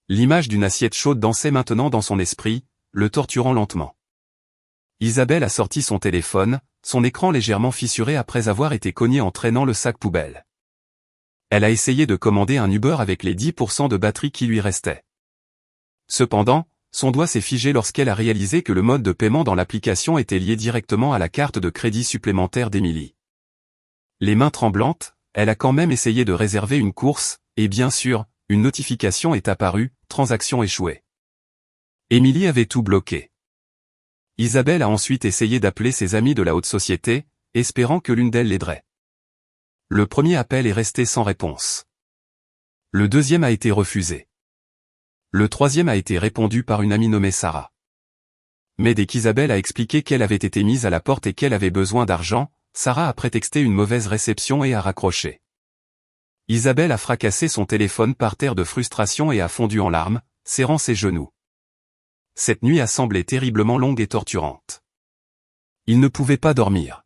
L'image d'une assiette chaude dansait maintenant dans son esprit, le torturant lentement. Isabelle a sorti son téléphone, son écran légèrement fissuré après avoir été cogné en traînant le sac poubelle. Elle a essayé de commander un Uber avec les 10% de batterie qui lui restaient. Cependant, son doigt s'est figé lorsqu'elle a réalisé que le mode de paiement dans l'application était lié directement à la carte de crédit supplémentaire d'Émilie. Les mains tremblantes, elle a quand même essayé de réserver une course, et bien sûr, une notification est apparue, transaction échouée. Émilie avait tout bloqué. Isabelle a ensuite essayé d'appeler ses amies de la haute société, espérant que l'une d'elles l'aiderait. Le premier appel est resté sans réponse. Le deuxième a été refusé. Le troisième a été répondu par une amie nommée Sarah. Mais dès qu'Isabelle a expliqué qu'elle avait été mise à la porte et qu'elle avait besoin d'argent, Sarah a prétexté une mauvaise réception et a raccroché. Isabelle a fracassé son téléphone par terre de frustration et a fondu en larmes, serrant ses genoux. Cette nuit a semblé terriblement longue et torturante. Ils ne pouvaient pas dormir.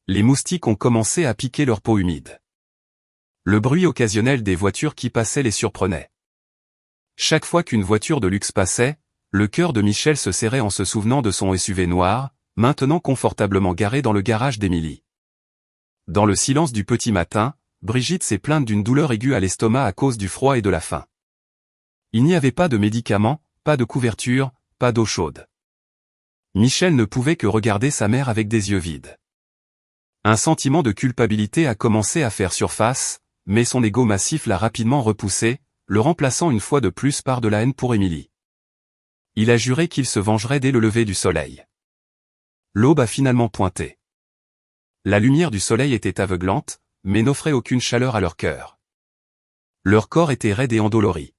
Les moustiques ont commencé à piquer leur peau humide. Le bruit occasionnel des voitures qui passaient les surprenait. Chaque fois qu'une voiture de luxe passait, le cœur de Michel se serrait en se souvenant de son SUV noir, maintenant confortablement garé dans le garage d'Émilie. Dans le silence du petit matin, Brigitte s'est plainte d'une douleur aiguë à l'estomac à cause du froid et de la faim. Il n'y avait pas de médicaments, pas de couverture, pas d'eau chaude. Michel ne pouvait que regarder sa mère avec des yeux vides. Un sentiment de culpabilité a commencé à faire surface, mais son ego massif l'a rapidement repoussé, le remplaçant une fois de plus par de la haine pour Émilie. Il a juré qu'il se vengerait dès le lever du soleil. L'aube a finalement pointé. La lumière du soleil était aveuglante, mais n'offrait aucune chaleur à leur cœur. Leur corps était raide et endolori.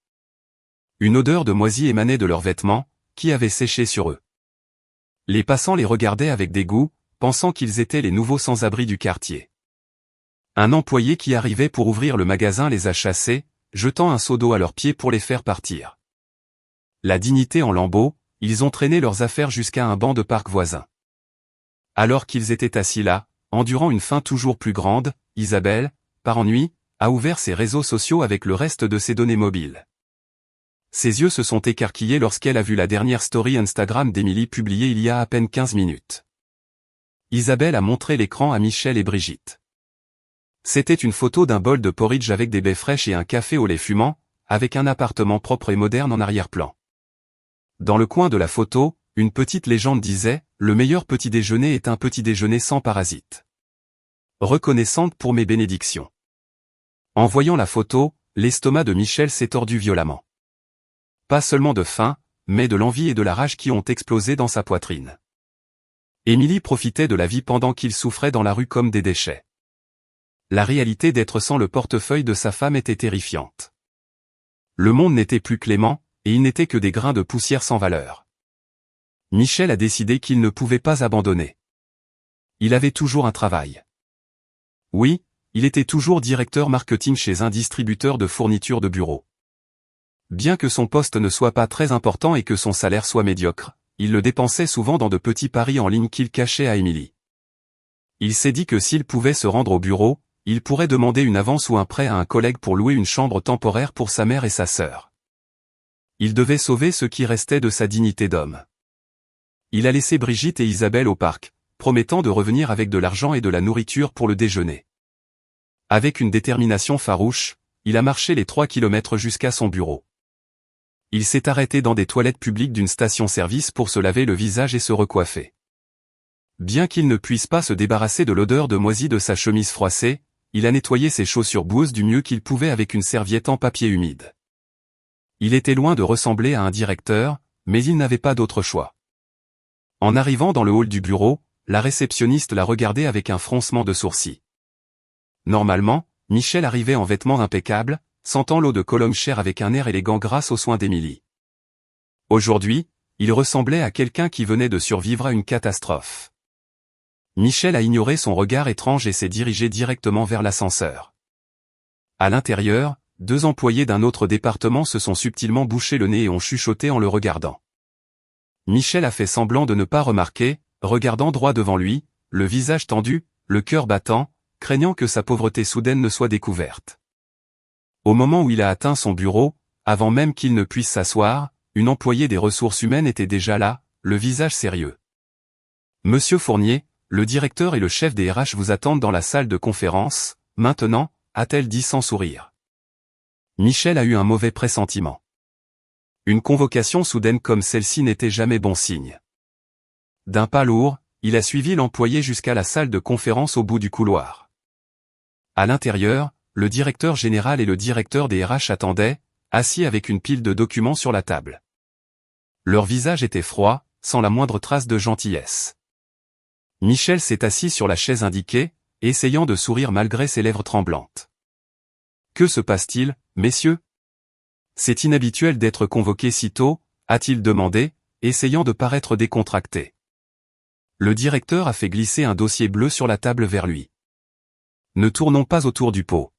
Une odeur de moisi émanait de leurs vêtements, qui avaient séché sur eux. Les passants les regardaient avec dégoût, pensant qu'ils étaient les nouveaux sans-abri du quartier. Un employé qui arrivait pour ouvrir le magasin les a chassés, jetant un seau d'eau à leurs pieds pour les faire partir. La dignité en lambeaux, ils ont traîné leurs affaires jusqu'à un banc de parc voisin. Alors qu'ils étaient assis là, endurant une faim toujours plus grande, Isabelle, par ennui, a ouvert ses réseaux sociaux avec le reste de ses données mobiles. Ses yeux se sont écarquillés lorsqu'elle a vu la dernière story Instagram d'Émilie publiée il y a à peine 15 minutes. Isabelle a montré l'écran à Michel et Brigitte. C'était une photo d'un bol de porridge avec des baies fraîches et un café au lait fumant, avec un appartement propre et moderne en arrière-plan. Dans le coin de la photo, une petite légende disait « Le meilleur petit déjeuner est un petit déjeuner sans parasites. Reconnaissante pour mes bénédictions. » En voyant la photo, l'estomac de Michel s'est tordu violemment. Pas seulement de faim, mais de l'envie et de la rage qui ont explosé dans sa poitrine. Émilie profitait de la vie pendant qu'il souffrait dans la rue comme des déchets. La réalité d'être sans le portefeuille de sa femme était terrifiante. Le monde n'était plus clément, et il n'était que des grains de poussière sans valeur. Michel a décidé qu'il ne pouvait pas abandonner. Il avait toujours un travail. Oui, il était toujours directeur marketing chez un distributeur de fournitures de bureau. Bien que son poste ne soit pas très important et que son salaire soit médiocre, il le dépensait souvent dans de petits paris en ligne qu'il cachait à Émilie. Il s'est dit que s'il pouvait se rendre au bureau, il pourrait demander une avance ou un prêt à un collègue pour louer une chambre temporaire pour sa mère et sa sœur. Il devait sauver ce qui restait de sa dignité d'homme. Il a laissé Brigitte et Isabelle au parc, promettant de revenir avec de l'argent et de la nourriture pour le déjeuner. Avec une détermination farouche, il a marché les 3 kilomètres jusqu'à son bureau. Il s'est arrêté dans des toilettes publiques d'une station-service pour se laver le visage et se recoiffer. Bien qu'il ne puisse pas se débarrasser de l'odeur de moisi de sa chemise froissée, il a nettoyé ses chaussures boueuses du mieux qu'il pouvait avec une serviette en papier humide. Il était loin de ressembler à un directeur, mais il n'avait pas d'autre choix. En arrivant dans le hall du bureau, la réceptionniste l'a regardé avec un froncement de sourcils. Normalement, Michel arrivait en vêtements impeccables, sentant l'eau de Cologne chère avec un air élégant grâce aux soins d'Émilie. Aujourd'hui, il ressemblait à quelqu'un qui venait de survivre à une catastrophe. Michel a ignoré son regard étrange et s'est dirigé directement vers l'ascenseur. À l'intérieur, 2 employés d'un autre département se sont subtilement bouché le nez et ont chuchoté en le regardant. Michel a fait semblant de ne pas remarquer, regardant droit devant lui, le visage tendu, le cœur battant, craignant que sa pauvreté soudaine ne soit découverte. Au moment où il a atteint son bureau, avant même qu'il ne puisse s'asseoir, une employée des ressources humaines était déjà là, le visage sérieux. « Monsieur Fournier, le directeur et le chef des RH vous attendent dans la salle de conférence, maintenant », a-t-elle dit sans sourire. Michel a eu un mauvais pressentiment. Une convocation soudaine comme celle-ci n'était jamais bon signe. D'un pas lourd, il a suivi l'employé jusqu'à la salle de conférence au bout du couloir. À l'intérieur, le directeur général et le directeur des RH attendaient, assis avec une pile de documents sur la table. Leur visage était froid, sans la moindre trace de gentillesse. Michel s'est assis sur la chaise indiquée, essayant de sourire malgré ses lèvres tremblantes. « Que se passe-t-il, messieurs ? C'est inhabituel d'être convoqué si tôt, a-t-il demandé, essayant de paraître décontracté. Le directeur a fait glisser un dossier bleu sur la table vers lui. Ne tournons pas autour du pot.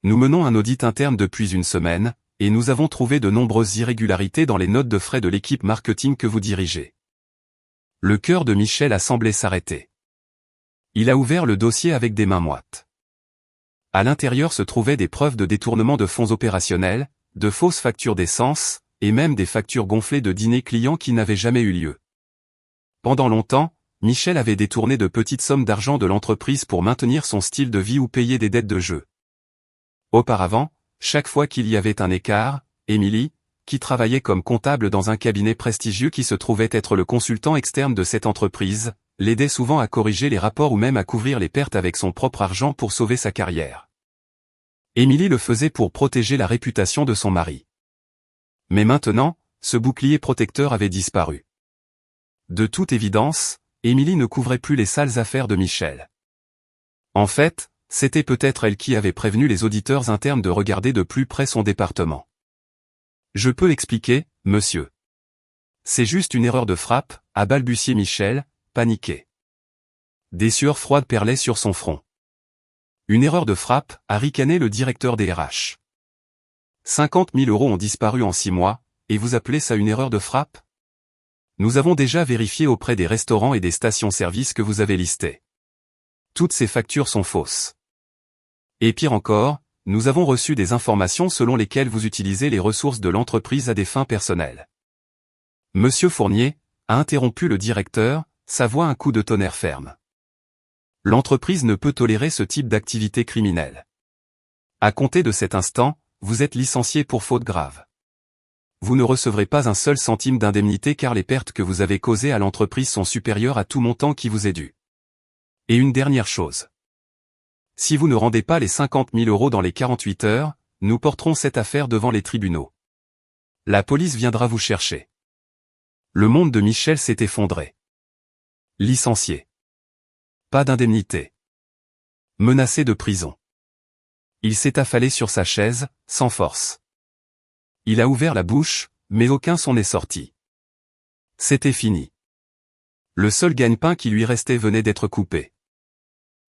Nous menons un audit interne depuis une semaine, et nous avons trouvé de nombreuses irrégularités dans les notes de frais de l'équipe marketing que vous dirigez. Le cœur de Michel a semblé s'arrêter. Il a ouvert le dossier avec des mains moites. À l'intérieur se trouvaient des preuves de détournement de fonds opérationnels, de fausses factures d'essence, et même des factures gonflées de dîners clients qui n'avaient jamais eu lieu. Pendant longtemps, Michel avait détourné de petites sommes d'argent de l'entreprise pour maintenir son style de vie ou payer des dettes de jeu. Auparavant, chaque fois qu'il y avait un écart, Émilie, qui travaillait comme comptable dans un cabinet prestigieux qui se trouvait être le consultant externe de cette entreprise, l'aidait souvent à corriger les rapports ou même à couvrir les pertes avec son propre argent pour sauver sa carrière. Émilie le faisait pour protéger la réputation de son mari. Mais maintenant, ce bouclier protecteur avait disparu. De toute évidence, Émilie ne couvrait plus les sales affaires de Michel. En fait, c'était peut-être elle qui avait prévenu les auditeurs internes de regarder de plus près son département. « Je peux expliquer, monsieur. C'est juste une erreur de frappe », a balbutié Michel, paniqué. Des sueurs froides perlaient sur son front. « Une erreur de frappe », a ricané le directeur des RH. 50 000 € ont disparu en 6 mois, et vous appelez ça une erreur de frappe ? Nous avons déjà vérifié auprès des restaurants et des stations-service que vous avez listés. Toutes ces factures sont fausses. Et pire encore, nous avons reçu des informations selon lesquelles vous utilisez les ressources de l'entreprise à des fins personnelles. Monsieur Fournier, a interrompu le directeur, sa voix un coup de tonnerre ferme. L'entreprise ne peut tolérer ce type d'activité criminelle. À compter de cet instant, vous êtes licencié pour faute grave. Vous ne recevrez pas un seul centime d'indemnité car les pertes que vous avez causées à l'entreprise sont supérieures à tout montant qui vous est dû. Et une dernière chose. Si vous ne rendez pas les 50 000 € dans les 48 heures, nous porterons cette affaire devant les tribunaux. La police viendra vous chercher. Le monde de Michel s'est effondré. Licencié. Pas d'indemnité. Menacé de prison. Il s'est affalé sur sa chaise, sans force. Il a ouvert la bouche, mais aucun son n'est sorti. C'était fini. Le seul gagne-pain qui lui restait venait d'être coupé.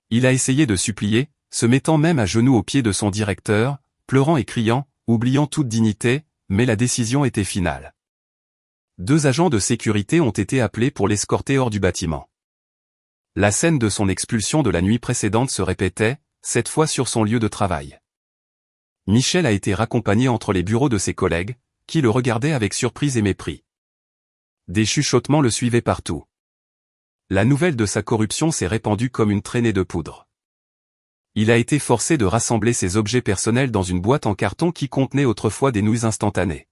Il a essayé de supplier, se mettant même à genoux aux pieds de son directeur, pleurant et criant, oubliant toute dignité, mais la décision était finale. 2 agents de sécurité ont été appelés pour l'escorter hors du bâtiment. La scène de son expulsion de la nuit précédente se répétait, cette fois sur son lieu de travail. Michel a été raccompagné entre les bureaux de ses collègues, qui le regardaient avec surprise et mépris. Des chuchotements le suivaient partout. La nouvelle de sa corruption s'est répandue comme une traînée de poudre. Il a été forcé de rassembler ses objets personnels dans une boîte en carton qui contenait autrefois des nouilles instantanées.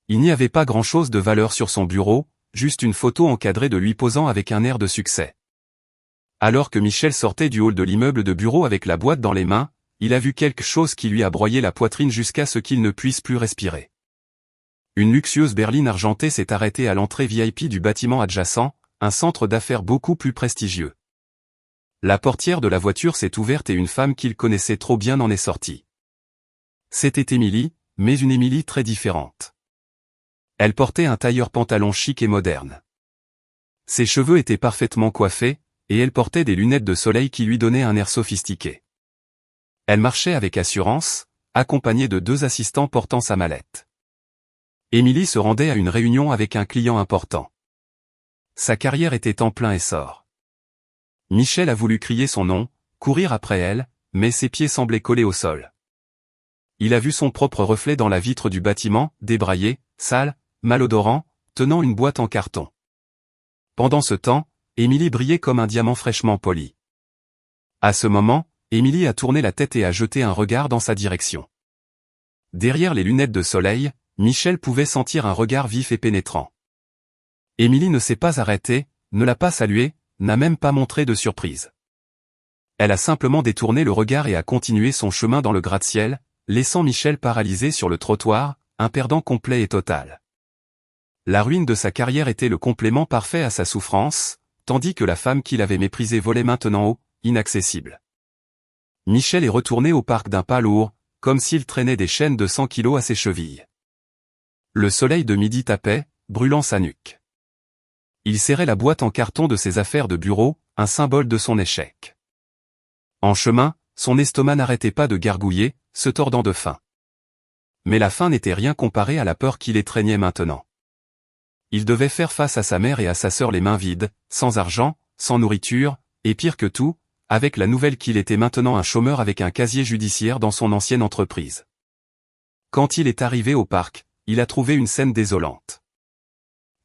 Il n'y avait pas grand-chose de valeur sur son bureau, juste une photo encadrée de lui posant avec un air de succès. Alors que Michel sortait du hall de l'immeuble de bureau avec la boîte dans les mains, il a vu quelque chose qui lui a broyé la poitrine jusqu'à ce qu'il ne puisse plus respirer. Une luxueuse berline argentée s'est arrêtée à l'entrée VIP du bâtiment adjacent, un centre d'affaires beaucoup plus prestigieux. La portière de la voiture s'est ouverte et une femme qu'il connaissait trop bien en est sortie. C'était Émilie, mais une Émilie très différente. Elle portait un tailleur pantalon chic et moderne. Ses cheveux étaient parfaitement coiffés, et elle portait des lunettes de soleil qui lui donnaient un air sophistiqué. Elle marchait avec assurance, accompagnée de 2 assistants portant sa mallette. Émilie se rendait à une réunion avec un client important. Sa carrière était en plein essor. Michel a voulu crier son nom, courir après elle, mais ses pieds semblaient collés au sol. Il a vu son propre reflet dans la vitre du bâtiment, débraillé, sale, malodorant, tenant une boîte en carton. Pendant ce temps, Émilie brillait comme un diamant fraîchement poli. À ce moment, Émilie a tourné la tête et a jeté un regard dans sa direction. Derrière les lunettes de soleil, Michel pouvait sentir un regard vif et pénétrant. Émilie ne s'est pas arrêtée, ne l'a pas salué, n'a même pas montré de surprise. Elle a simplement détourné le regard et a continué son chemin dans le gratte-ciel, laissant Michel paralysé sur le trottoir, un perdant complet et total. La ruine de sa carrière était le complément parfait à sa souffrance, tandis que la femme qu'il avait méprisée volait maintenant haut, inaccessible. Michel est retourné au parc d'un pas lourd, comme s'il traînait des chaînes de 100 kilos à ses chevilles. Le soleil de midi tapait, brûlant sa nuque. Il serrait la boîte en carton de ses affaires de bureau, un symbole de son échec. En chemin, son estomac n'arrêtait pas de gargouiller, se tordant de faim. Mais la faim n'était rien comparée à la peur qui l'étreignait maintenant. Il devait faire face à sa mère et à sa sœur les mains vides, sans argent, sans nourriture, et pire que tout, avec la nouvelle qu'il était maintenant un chômeur avec un casier judiciaire dans son ancienne entreprise. Quand il est arrivé au parc, il a trouvé une scène désolante.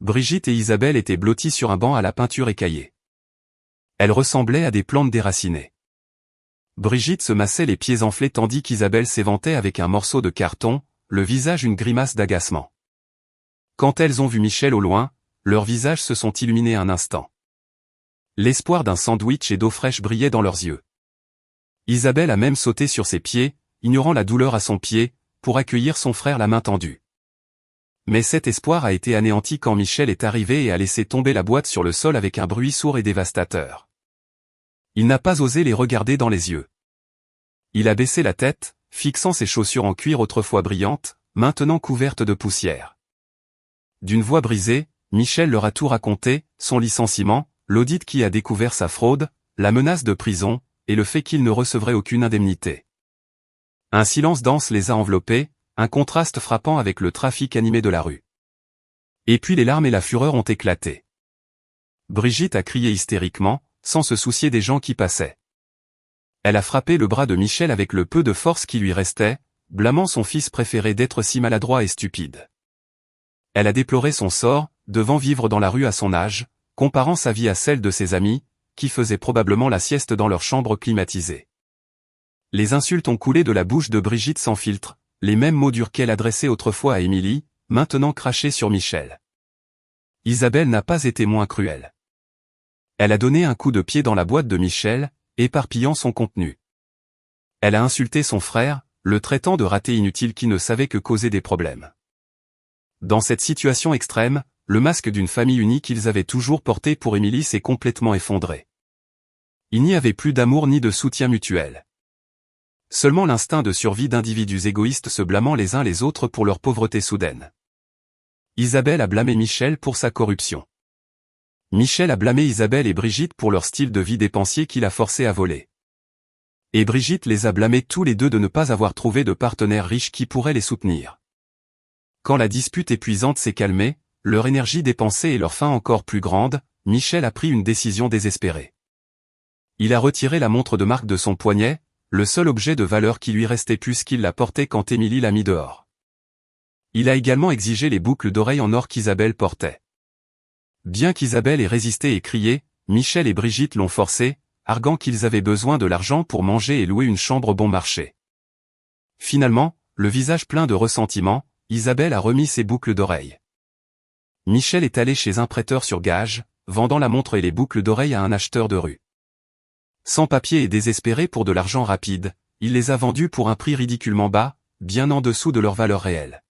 Brigitte et Isabelle étaient blotties sur un banc à la peinture écaillée. Elles ressemblaient à des plantes déracinées. Brigitte se massait les pieds enflés tandis qu'Isabelle s'éventait avec un morceau de carton, le visage une grimace d'agacement. Quand elles ont vu Michel au loin, leurs visages se sont illuminés un instant. L'espoir d'un sandwich et d'eau fraîche brillait dans leurs yeux. Isabelle a même sauté sur ses pieds, ignorant la douleur à son pied, pour accueillir son frère la main tendue. Mais cet espoir a été anéanti quand Michel est arrivé et a laissé tomber la boîte sur le sol avec un bruit sourd et dévastateur. Il n'a pas osé les regarder dans les yeux. Il a baissé la tête, fixant ses chaussures en cuir autrefois brillantes, maintenant couvertes de poussière. D'une voix brisée, Michel leur a tout raconté, son licenciement, l'audit qui a découvert sa fraude, la menace de prison, et le fait qu'il ne recevrait aucune indemnité. Un silence dense les a enveloppés, un contraste frappant avec le trafic animé de la rue. Et puis les larmes et la fureur ont éclaté. Brigitte a crié hystériquement, sans se soucier des gens qui passaient. Elle a frappé le bras de Michel avec le peu de force qui lui restait, blâmant son fils préféré d'être si maladroit et stupide. Elle a déploré son sort, devant vivre dans la rue à son âge, comparant sa vie à celle de ses amis, qui faisaient probablement la sieste dans leur chambre climatisée. Les insultes ont coulé de la bouche de Brigitte sans filtre, les mêmes mots durs qu'elle adressait autrefois à Émilie, maintenant crachés sur Michel. Isabelle n'a pas été moins cruelle. Elle a donné un coup de pied dans la boîte de Michel, éparpillant son contenu. Elle a insulté son frère, le traitant de raté inutile qui ne savait que causer des problèmes. Dans cette situation extrême, le masque d'une famille unie qu'ils avaient toujours porté pour Émilie s'est complètement effondré. Il n'y avait plus d'amour ni de soutien mutuel. Seulement l'instinct de survie d'individus égoïstes se blâmant les uns les autres pour leur pauvreté soudaine. Isabelle a blâmé Michel pour sa corruption. Michel a blâmé Isabelle et Brigitte pour leur style de vie dépensier qui l'a forcé à voler. Et Brigitte les a blâmés tous les deux de ne pas avoir trouvé de partenaire riche qui pourrait les soutenir. Quand la dispute épuisante s'est calmée, leur énergie dépensée et leur faim encore plus grande, Michel a pris une décision désespérée. Il a retiré la montre de marque de son poignet, le seul objet de valeur qui lui restait puisqu'il la portait quand Émilie l'a mis dehors. Il a également exigé les boucles d'oreilles en or qu'Isabelle portait. Bien qu'Isabelle ait résisté et crié, Michel et Brigitte l'ont forcé, arguant qu'ils avaient besoin de l'argent pour manger et louer une chambre bon marché. Finalement, le visage plein de ressentiment, Isabelle a remis ses boucles d'oreilles. Michel est allé chez un prêteur sur gage, vendant la montre et les boucles d'oreilles à un acheteur de rue. Sans papier et désespéré pour de l'argent rapide, il les a vendus pour un prix ridiculement bas, bien en dessous de leur valeur réelle.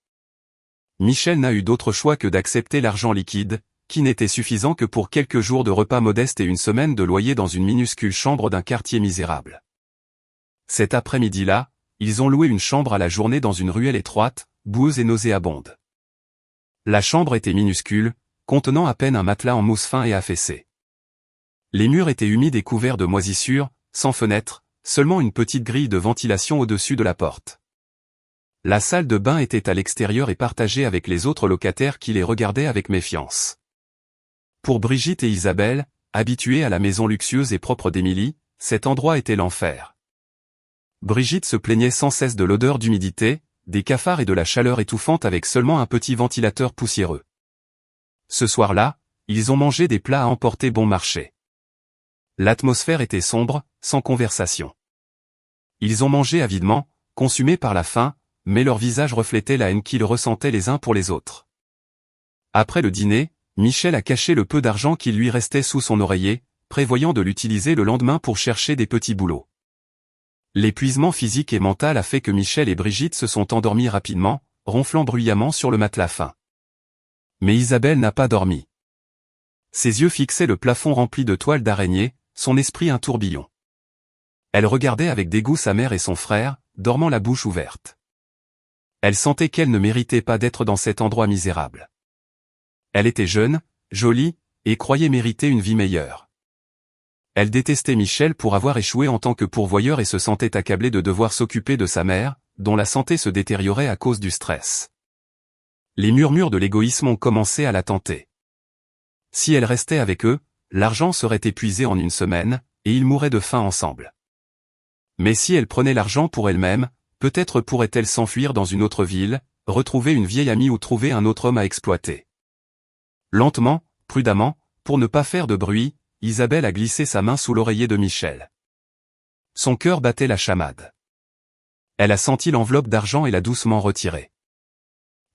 Michel n'a eu d'autre choix que d'accepter l'argent liquide, qui n'était suffisant que pour quelques jours de repas modestes et une semaine de loyer dans une minuscule chambre d'un quartier misérable. Cet après-midi-là, ils ont loué une chambre à la journée dans une ruelle étroite, boueuse et nauséabonde. La chambre était minuscule, contenant à peine un matelas en mousse fin et affaissé. Les murs étaient humides et couverts de moisissures, sans fenêtre, seulement une petite grille de ventilation au-dessus de la porte. La salle de bain était à l'extérieur et partagée avec les autres locataires qui les regardaient avec méfiance. Pour Brigitte et Isabelle, habituées à la maison luxueuse et propre d'Émilie, cet endroit était l'enfer. Brigitte se plaignait sans cesse de l'odeur d'humidité, des cafards et de la chaleur étouffante avec seulement un petit ventilateur poussiéreux. Ce soir-là, ils ont mangé des plats à emporter bon marché. L'atmosphère était sombre, sans conversation. Ils ont mangé avidement, consumés par la faim, mais leurs visages reflétaient la haine qu'ils ressentaient les uns pour les autres. Après le dîner, Michel a caché le peu d'argent qui lui restait sous son oreiller, prévoyant de l'utiliser le lendemain pour chercher des petits boulots. L'épuisement physique et mental a fait que Michel et Brigitte se sont endormis rapidement, ronflant bruyamment sur le matelas fin. Mais Isabelle n'a pas dormi. Ses yeux fixaient le plafond rempli de toiles d'araignée, son esprit un tourbillon. Elle regardait avec dégoût sa mère et son frère, dormant la bouche ouverte. Elle sentait qu'elle ne méritait pas d'être dans cet endroit misérable. Elle était jeune, jolie, et croyait mériter une vie meilleure. Elle détestait Michel pour avoir échoué en tant que pourvoyeur et se sentait accablée de devoir s'occuper de sa mère, dont la santé se détériorait à cause du stress. Les murmures de l'égoïsme ont commencé à la tenter. Si elle restait avec eux, l'argent serait épuisé en une semaine, et ils mourraient de faim ensemble. Mais si elle prenait l'argent pour elle-même, peut-être pourrait-elle s'enfuir dans une autre ville, retrouver une vieille amie ou trouver un autre homme à exploiter. Lentement, prudemment, pour ne pas faire de bruit, Isabelle a glissé sa main sous l'oreiller de Michel. Son cœur battait la chamade. Elle a senti l'enveloppe d'argent et l'a doucement retirée.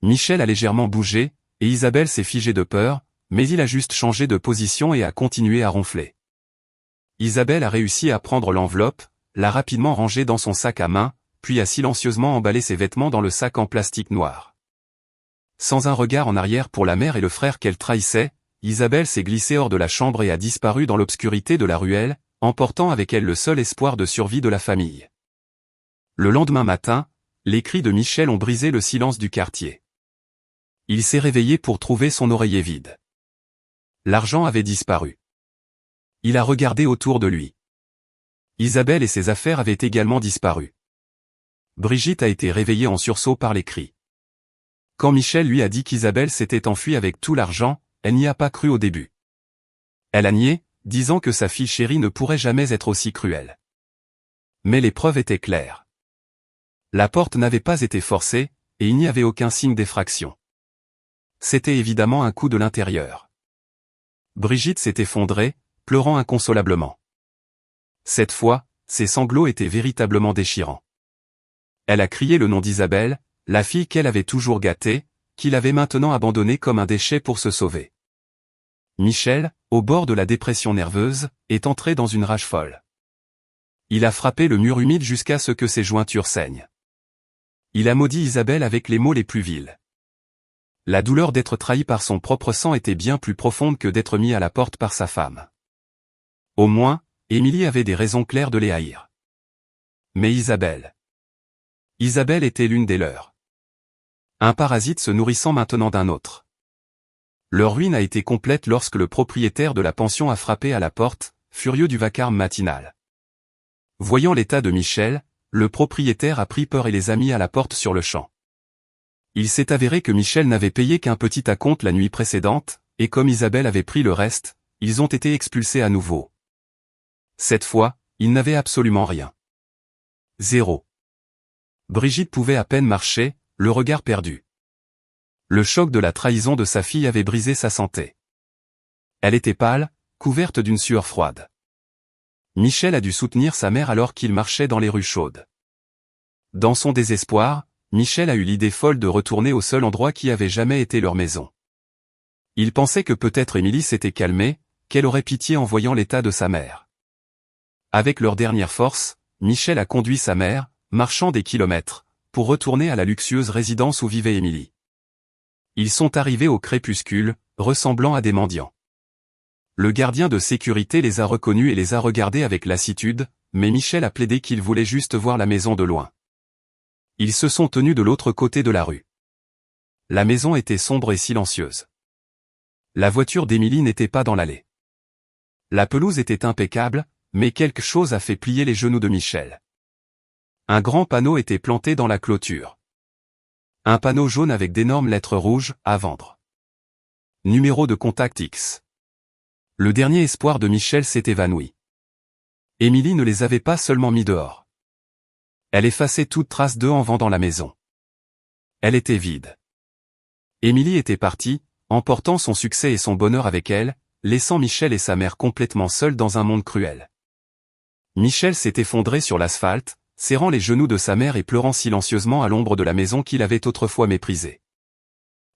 Michel a légèrement bougé, et Isabelle s'est figée de peur, mais il a juste changé de position et a continué à ronfler. Isabelle a réussi à prendre l'enveloppe, l'a rapidement rangée dans son sac à main, puis a silencieusement emballé ses vêtements dans le sac en plastique noir. Sans un regard en arrière pour la mère et le frère qu'elle trahissait, Isabelle s'est glissée hors de la chambre et a disparu dans l'obscurité de la ruelle, emportant avec elle le seul espoir de survie de la famille. Le lendemain matin, les cris de Michel ont brisé le silence du quartier. Il s'est réveillé pour trouver son oreiller vide. L'argent avait disparu. Il a regardé autour de lui. Isabelle et ses affaires avaient également disparu. Brigitte a été réveillée en sursaut par les cris. Quand Michel lui a dit qu'Isabelle s'était enfuie avec tout l'argent, elle n'y a pas cru au début. Elle a nié, disant que sa fille chérie ne pourrait jamais être aussi cruelle. Mais les preuves étaient claires. La porte n'avait pas été forcée, et il n'y avait aucun signe d'effraction. C'était évidemment un coup de l'intérieur. Brigitte s'est effondrée, pleurant inconsolablement. Cette fois, ses sanglots étaient véritablement déchirants. Elle a crié le nom d'Isabelle, la fille qu'elle avait toujours gâtée, qu'il avait maintenant abandonnée comme un déchet pour se sauver. Michel, au bord de la dépression nerveuse, est entré dans une rage folle. Il a frappé le mur humide jusqu'à ce que ses jointures saignent. Il a maudit Isabelle avec les mots les plus vils. La douleur d'être trahi par son propre sang était bien plus profonde que d'être mis à la porte par sa femme. Au moins, Émilie avait des raisons claires de les haïr. Mais Isabelle était l'une des leurs. Un parasite se nourrissant maintenant d'un autre. Leur ruine a été complète lorsque le propriétaire de la pension a frappé à la porte, furieux du vacarme matinal. Voyant l'état de Michel, le propriétaire a pris peur et les a mis à la porte sur le champ. Il s'est avéré que Michel n'avait payé qu'un petit acompte la nuit précédente, et comme Isabelle avait pris le reste, ils ont été expulsés à nouveau. Cette fois, ils n'avaient absolument rien. Zéro. Brigitte pouvait à peine marcher, le regard perdu. Le choc de la trahison de sa fille avait brisé sa santé. Elle était pâle, couverte d'une sueur froide. Michel a dû soutenir sa mère alors qu'il marchait dans les rues chaudes. Dans son désespoir, Michel a eu l'idée folle de retourner au seul endroit qui avait jamais été leur maison. Il pensait que peut-être Émilie s'était calmée, qu'elle aurait pitié en voyant l'état de sa mère. Avec leur dernière force, Michel a conduit sa mère, marchant des kilomètres, pour retourner à la luxueuse résidence où vivait Émilie. Ils sont arrivés au crépuscule, ressemblant à des mendiants. Le gardien de sécurité les a reconnus et les a regardés avec lassitude, mais Michel a plaidé qu'il voulait juste voir la maison de loin. Ils se sont tenus de l'autre côté de la rue. La maison était sombre et silencieuse. La voiture d'Émilie n'était pas dans l'allée. La pelouse était impeccable, mais quelque chose a fait plier les genoux de Michel. Un grand panneau était planté dans la clôture. Un panneau jaune avec d'énormes lettres rouges, à vendre. Numéro de contact X. Le dernier espoir de Michel s'est évanoui. Émilie ne les avait pas seulement mis dehors. Elle effaçait toute trace d'eux en vendant la maison. Elle était vide. Émilie était partie, emportant son succès et son bonheur avec elle, laissant Michel et sa mère complètement seuls dans un monde cruel. Michel s'est effondré sur l'asphalte, serrant les genoux de sa mère et pleurant silencieusement à l'ombre de la maison qu'il avait autrefois méprisée.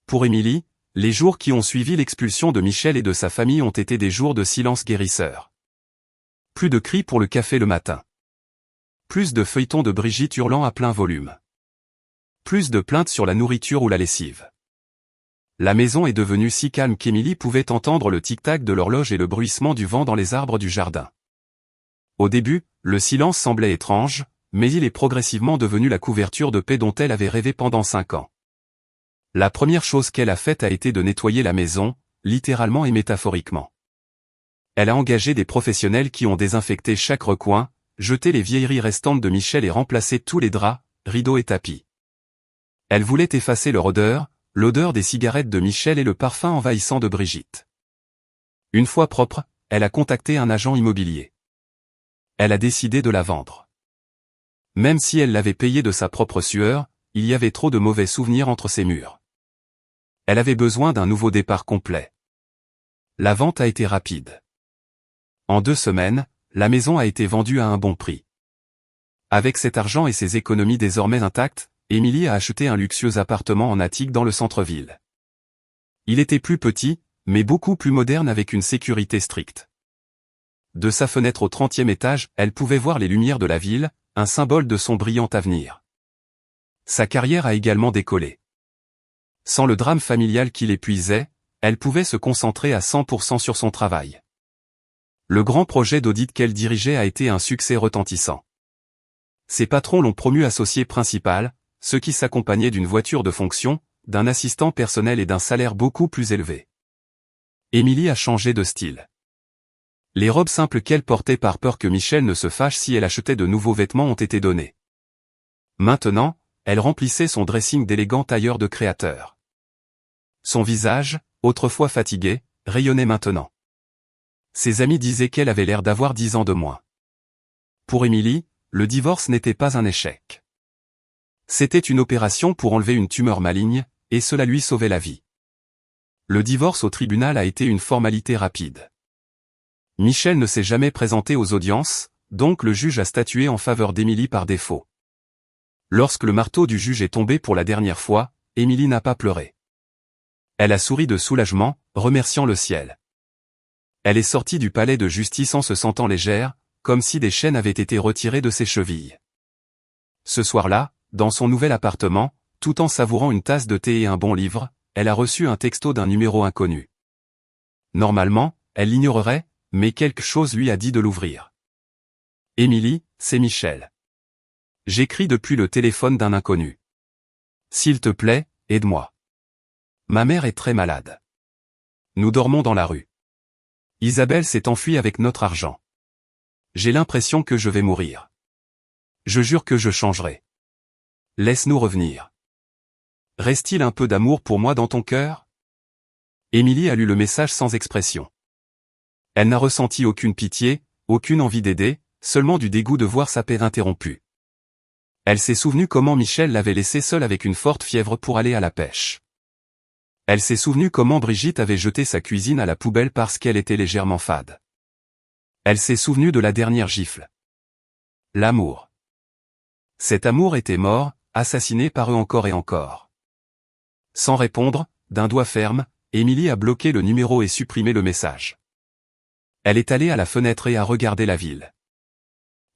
Pour Émilie, les jours qui ont suivi l'expulsion de Michel et de sa famille ont été des jours de silence guérisseur. Plus de cris pour le café le matin. Plus de feuilletons de Brigitte hurlant à plein volume. Plus de plaintes sur la nourriture ou la lessive. La maison est devenue si calme qu'Émilie pouvait entendre le tic-tac de l'horloge et le bruissement du vent dans les arbres du jardin. Au début, le silence semblait étrange, mais il est progressivement devenu la couverture de paix dont elle avait rêvé pendant 5 ans. La première chose qu'elle a faite a été de nettoyer la maison, littéralement et métaphoriquement. Elle a engagé des professionnels qui ont désinfecté chaque recoin, jeté les vieilleries restantes de Michel et remplacé tous les draps, rideaux et tapis. Elle voulait effacer leur odeur, l'odeur des cigarettes de Michel et le parfum envahissant de Brigitte. Une fois propre, elle a contacté un agent immobilier. Elle a décidé de la vendre. Même si elle l'avait payée de sa propre sueur, il y avait trop de mauvais souvenirs entre ses murs. Elle avait besoin d'un nouveau départ complet. La vente a été rapide. En 2 semaines, la maison a été vendue à un bon prix. Avec cet argent et ses économies désormais intactes, Émilie a acheté un luxueux appartement en attique dans le centre-ville. Il était plus petit, mais beaucoup plus moderne avec une sécurité stricte. De sa fenêtre au 30e étage, elle pouvait voir les lumières de la ville, un symbole de son brillant avenir. Sa carrière a également décollé. Sans le drame familial qui l'épuisait, elle pouvait se concentrer à 100% sur son travail. Le grand projet d'audit qu'elle dirigeait a été un succès retentissant. Ses patrons l'ont promue associée principale, ce qui s'accompagnait d'une voiture de fonction, d'un assistant personnel et d'un salaire beaucoup plus élevé. Émilie a changé de style. Les robes simples qu'elle portait par peur que Michel ne se fâche si elle achetait de nouveaux vêtements ont été données. Maintenant, elle remplissait son dressing d'élégant tailleur de créateur. Son visage, autrefois fatigué, rayonnait maintenant. Ses amis disaient qu'elle avait l'air d'avoir 10 ans de moins. Pour Émilie, le divorce n'était pas un échec. C'était une opération pour enlever une tumeur maligne, et cela lui sauvait la vie. Le divorce au tribunal a été une formalité rapide. Michel ne s'est jamais présenté aux audiences, donc le juge a statué en faveur d'Émilie par défaut. Lorsque le marteau du juge est tombé pour la dernière fois, Émilie n'a pas pleuré. Elle a souri de soulagement, remerciant le ciel. Elle est sortie du palais de justice en se sentant légère, comme si des chaînes avaient été retirées de ses chevilles. Ce soir-là, dans son nouvel appartement, tout en savourant une tasse de thé et un bon livre, elle a reçu un texto d'un numéro inconnu. Normalement, elle l'ignorerait, mais quelque chose lui a dit de l'ouvrir. « Émilie, c'est Michel. J'écris depuis le téléphone d'un inconnu. S'il te plaît, aide-moi. Ma mère est très malade. Nous dormons dans la rue. Isabelle s'est enfuie avec notre argent. J'ai l'impression que je vais mourir. Je jure que je changerai. Laisse-nous revenir. Reste-t-il un peu d'amour pour moi dans ton cœur ?» Émilie a lu le message sans expression. Elle n'a ressenti aucune pitié, aucune envie d'aider, seulement du dégoût de voir sa paix interrompue. Elle s'est souvenue comment Michel l'avait laissée seule avec une forte fièvre pour aller à la pêche. Elle s'est souvenue comment Brigitte avait jeté sa cuisine à la poubelle parce qu'elle était légèrement fade. Elle s'est souvenue de la dernière gifle. L'amour. Cet amour était mort, assassiné par eux encore et encore. Sans répondre, d'un doigt ferme, Émilie a bloqué le numéro et supprimé le message. Elle est allée à la fenêtre et a regardé la ville.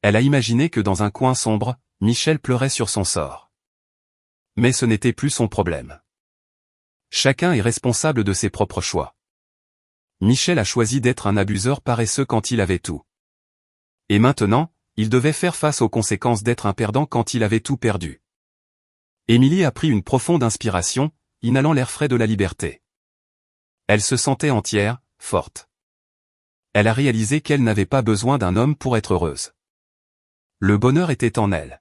Elle a imaginé que dans un coin sombre, Michel pleurait sur son sort. Mais ce n'était plus son problème. Chacun est responsable de ses propres choix. Michel a choisi d'être un abuseur paresseux quand il avait tout. Et maintenant, il devait faire face aux conséquences d'être un perdant quand il avait tout perdu. Émilie a pris une profonde inspiration, inhalant l'air frais de la liberté. Elle se sentait entière, forte. Elle a réalisé qu'elle n'avait pas besoin d'un homme pour être heureuse. Le bonheur était en elle.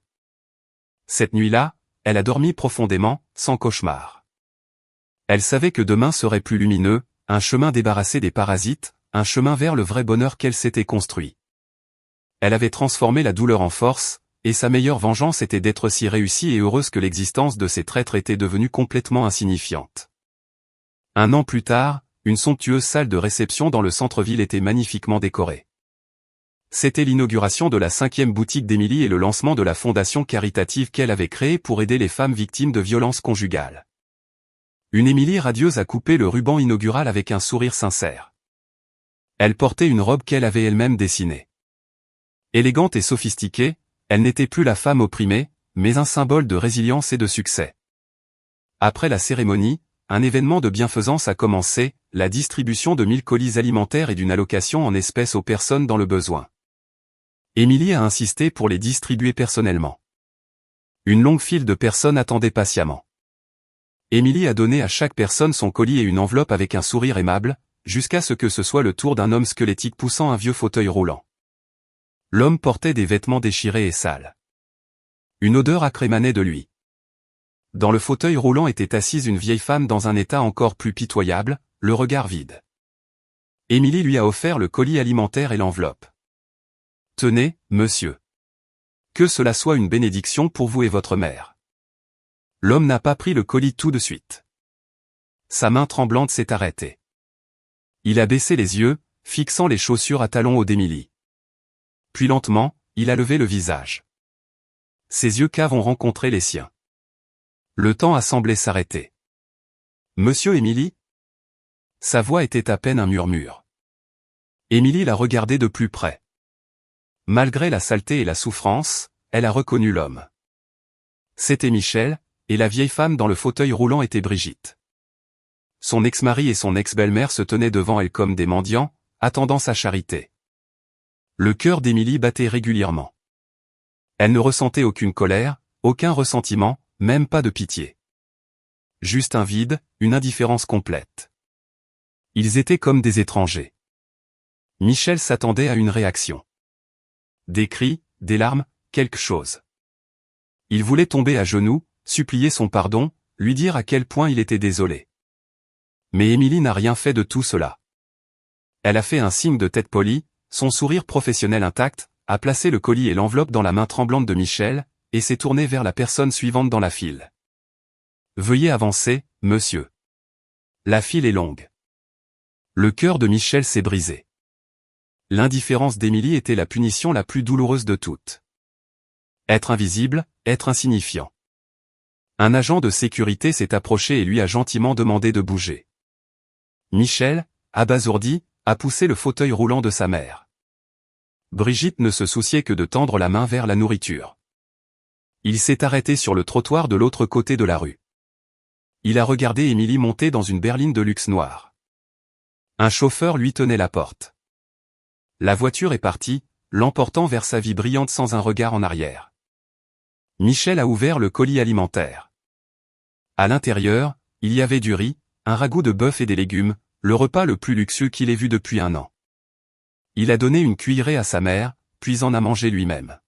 Cette nuit-là, elle a dormi profondément, sans cauchemar. Elle savait que demain serait plus lumineux, un chemin débarrassé des parasites, un chemin vers le vrai bonheur qu'elle s'était construit. Elle avait transformé la douleur en force, et sa meilleure vengeance était d'être si réussie et heureuse que l'existence de ces traîtres était devenue complètement insignifiante. Un an plus tard, une somptueuse salle de réception dans le centre-ville était magnifiquement décorée. C'était l'inauguration de la 5e boutique d'Émilie et le lancement de la fondation caritative qu'elle avait créée pour aider les femmes victimes de violences conjugales. Une Émilie radieuse a coupé le ruban inaugural avec un sourire sincère. Elle portait une robe qu'elle avait elle-même dessinée. Élégante et sophistiquée, elle n'était plus la femme opprimée, mais un symbole de résilience et de succès. Après la cérémonie, un événement de bienfaisance a commencé, la distribution de 1000 colis alimentaires et d'une allocation en espèces aux personnes dans le besoin. Émilie a insisté pour les distribuer personnellement. Une longue file de personnes attendait patiemment. Émilie a donné à chaque personne son colis et une enveloppe avec un sourire aimable, jusqu'à ce que ce soit le tour d'un homme squelettique poussant un vieux fauteuil roulant. L'homme portait des vêtements déchirés et sales. Une odeur âcre émanait de lui. Dans le fauteuil roulant était assise une vieille femme dans un état encore plus pitoyable, le regard vide. Émilie lui a offert le colis alimentaire et l'enveloppe. « Tenez, monsieur. Que cela soit une bénédiction pour vous et votre mère. » L'homme n'a pas pris le colis tout de suite. Sa main tremblante s'est arrêtée. Il a baissé les yeux, fixant les chaussures à talons hauts d'Émilie. Puis lentement, il a levé le visage. Ses yeux caves ont rencontré les siens. Le temps a semblé s'arrêter. « Monsieur Émilie ?» Sa voix était à peine un murmure. Émilie l'a regardé de plus près. Malgré la saleté et la souffrance, elle a reconnu l'homme. C'était Michel, et la vieille femme dans le fauteuil roulant était Brigitte. Son ex-mari et son ex-belle-mère se tenaient devant elle comme des mendiants, attendant sa charité. Le cœur d'Émilie battait régulièrement. Elle ne ressentait aucune colère, aucun ressentiment, même pas de pitié. Juste un vide, une indifférence complète. Ils étaient comme des étrangers. Michel s'attendait à une réaction. Des cris, des larmes, quelque chose. Il voulait tomber à genoux, supplier son pardon, lui dire à quel point il était désolé. Mais Émilie n'a rien fait de tout cela. Elle a fait un signe de tête polie, son sourire professionnel intact, a placé le colis et l'enveloppe dans la main tremblante de Michel, et s'est tournée vers la personne suivante dans la file. « Veuillez avancer, monsieur. La file est longue. » Le cœur de Michel s'est brisé. L'indifférence d'Émilie était la punition la plus douloureuse de toutes. Être invisible, être insignifiant. Un agent de sécurité s'est approché et lui a gentiment demandé de bouger. Michel, abasourdi, a poussé le fauteuil roulant de sa mère. Brigitte ne se souciait que de tendre la main vers la nourriture. Il s'est arrêté sur le trottoir de l'autre côté de la rue. Il a regardé Émilie monter dans une berline de luxe noire. Un chauffeur lui tenait la porte. La voiture est partie, l'emportant vers sa vie brillante sans un regard en arrière. Michel a ouvert le colis alimentaire. À l'intérieur, il y avait du riz, un ragoût de bœuf et des légumes, le repas le plus luxueux qu'il ait vu depuis un an. Il a donné une cuillerée à sa mère, puis en a mangé lui-même.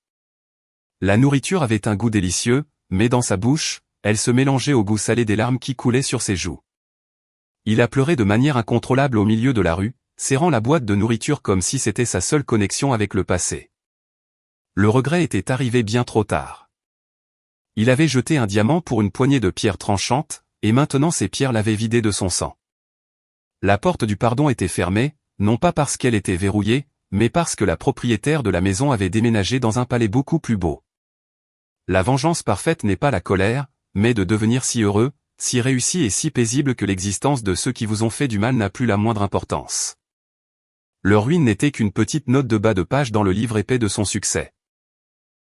La nourriture avait un goût délicieux, mais dans sa bouche, elle se mélangeait au goût salé des larmes qui coulaient sur ses joues. Il a pleuré de manière incontrôlable au milieu de la rue, serrant la boîte de nourriture comme si c'était sa seule connexion avec le passé. Le regret était arrivé bien trop tard. Il avait jeté un diamant pour une poignée de pierres tranchantes, et maintenant ces pierres l'avaient vidé de son sang. La porte du pardon était fermée, non pas parce qu'elle était verrouillée, mais parce que la propriétaire de la maison avait déménagé dans un palais beaucoup plus beau. La vengeance parfaite n'est pas la colère, mais de devenir si heureux, si réussi et si paisible que l'existence de ceux qui vous ont fait du mal n'a plus la moindre importance. Leur ruine n'était qu'une petite note de bas de page dans le livre épais de son succès.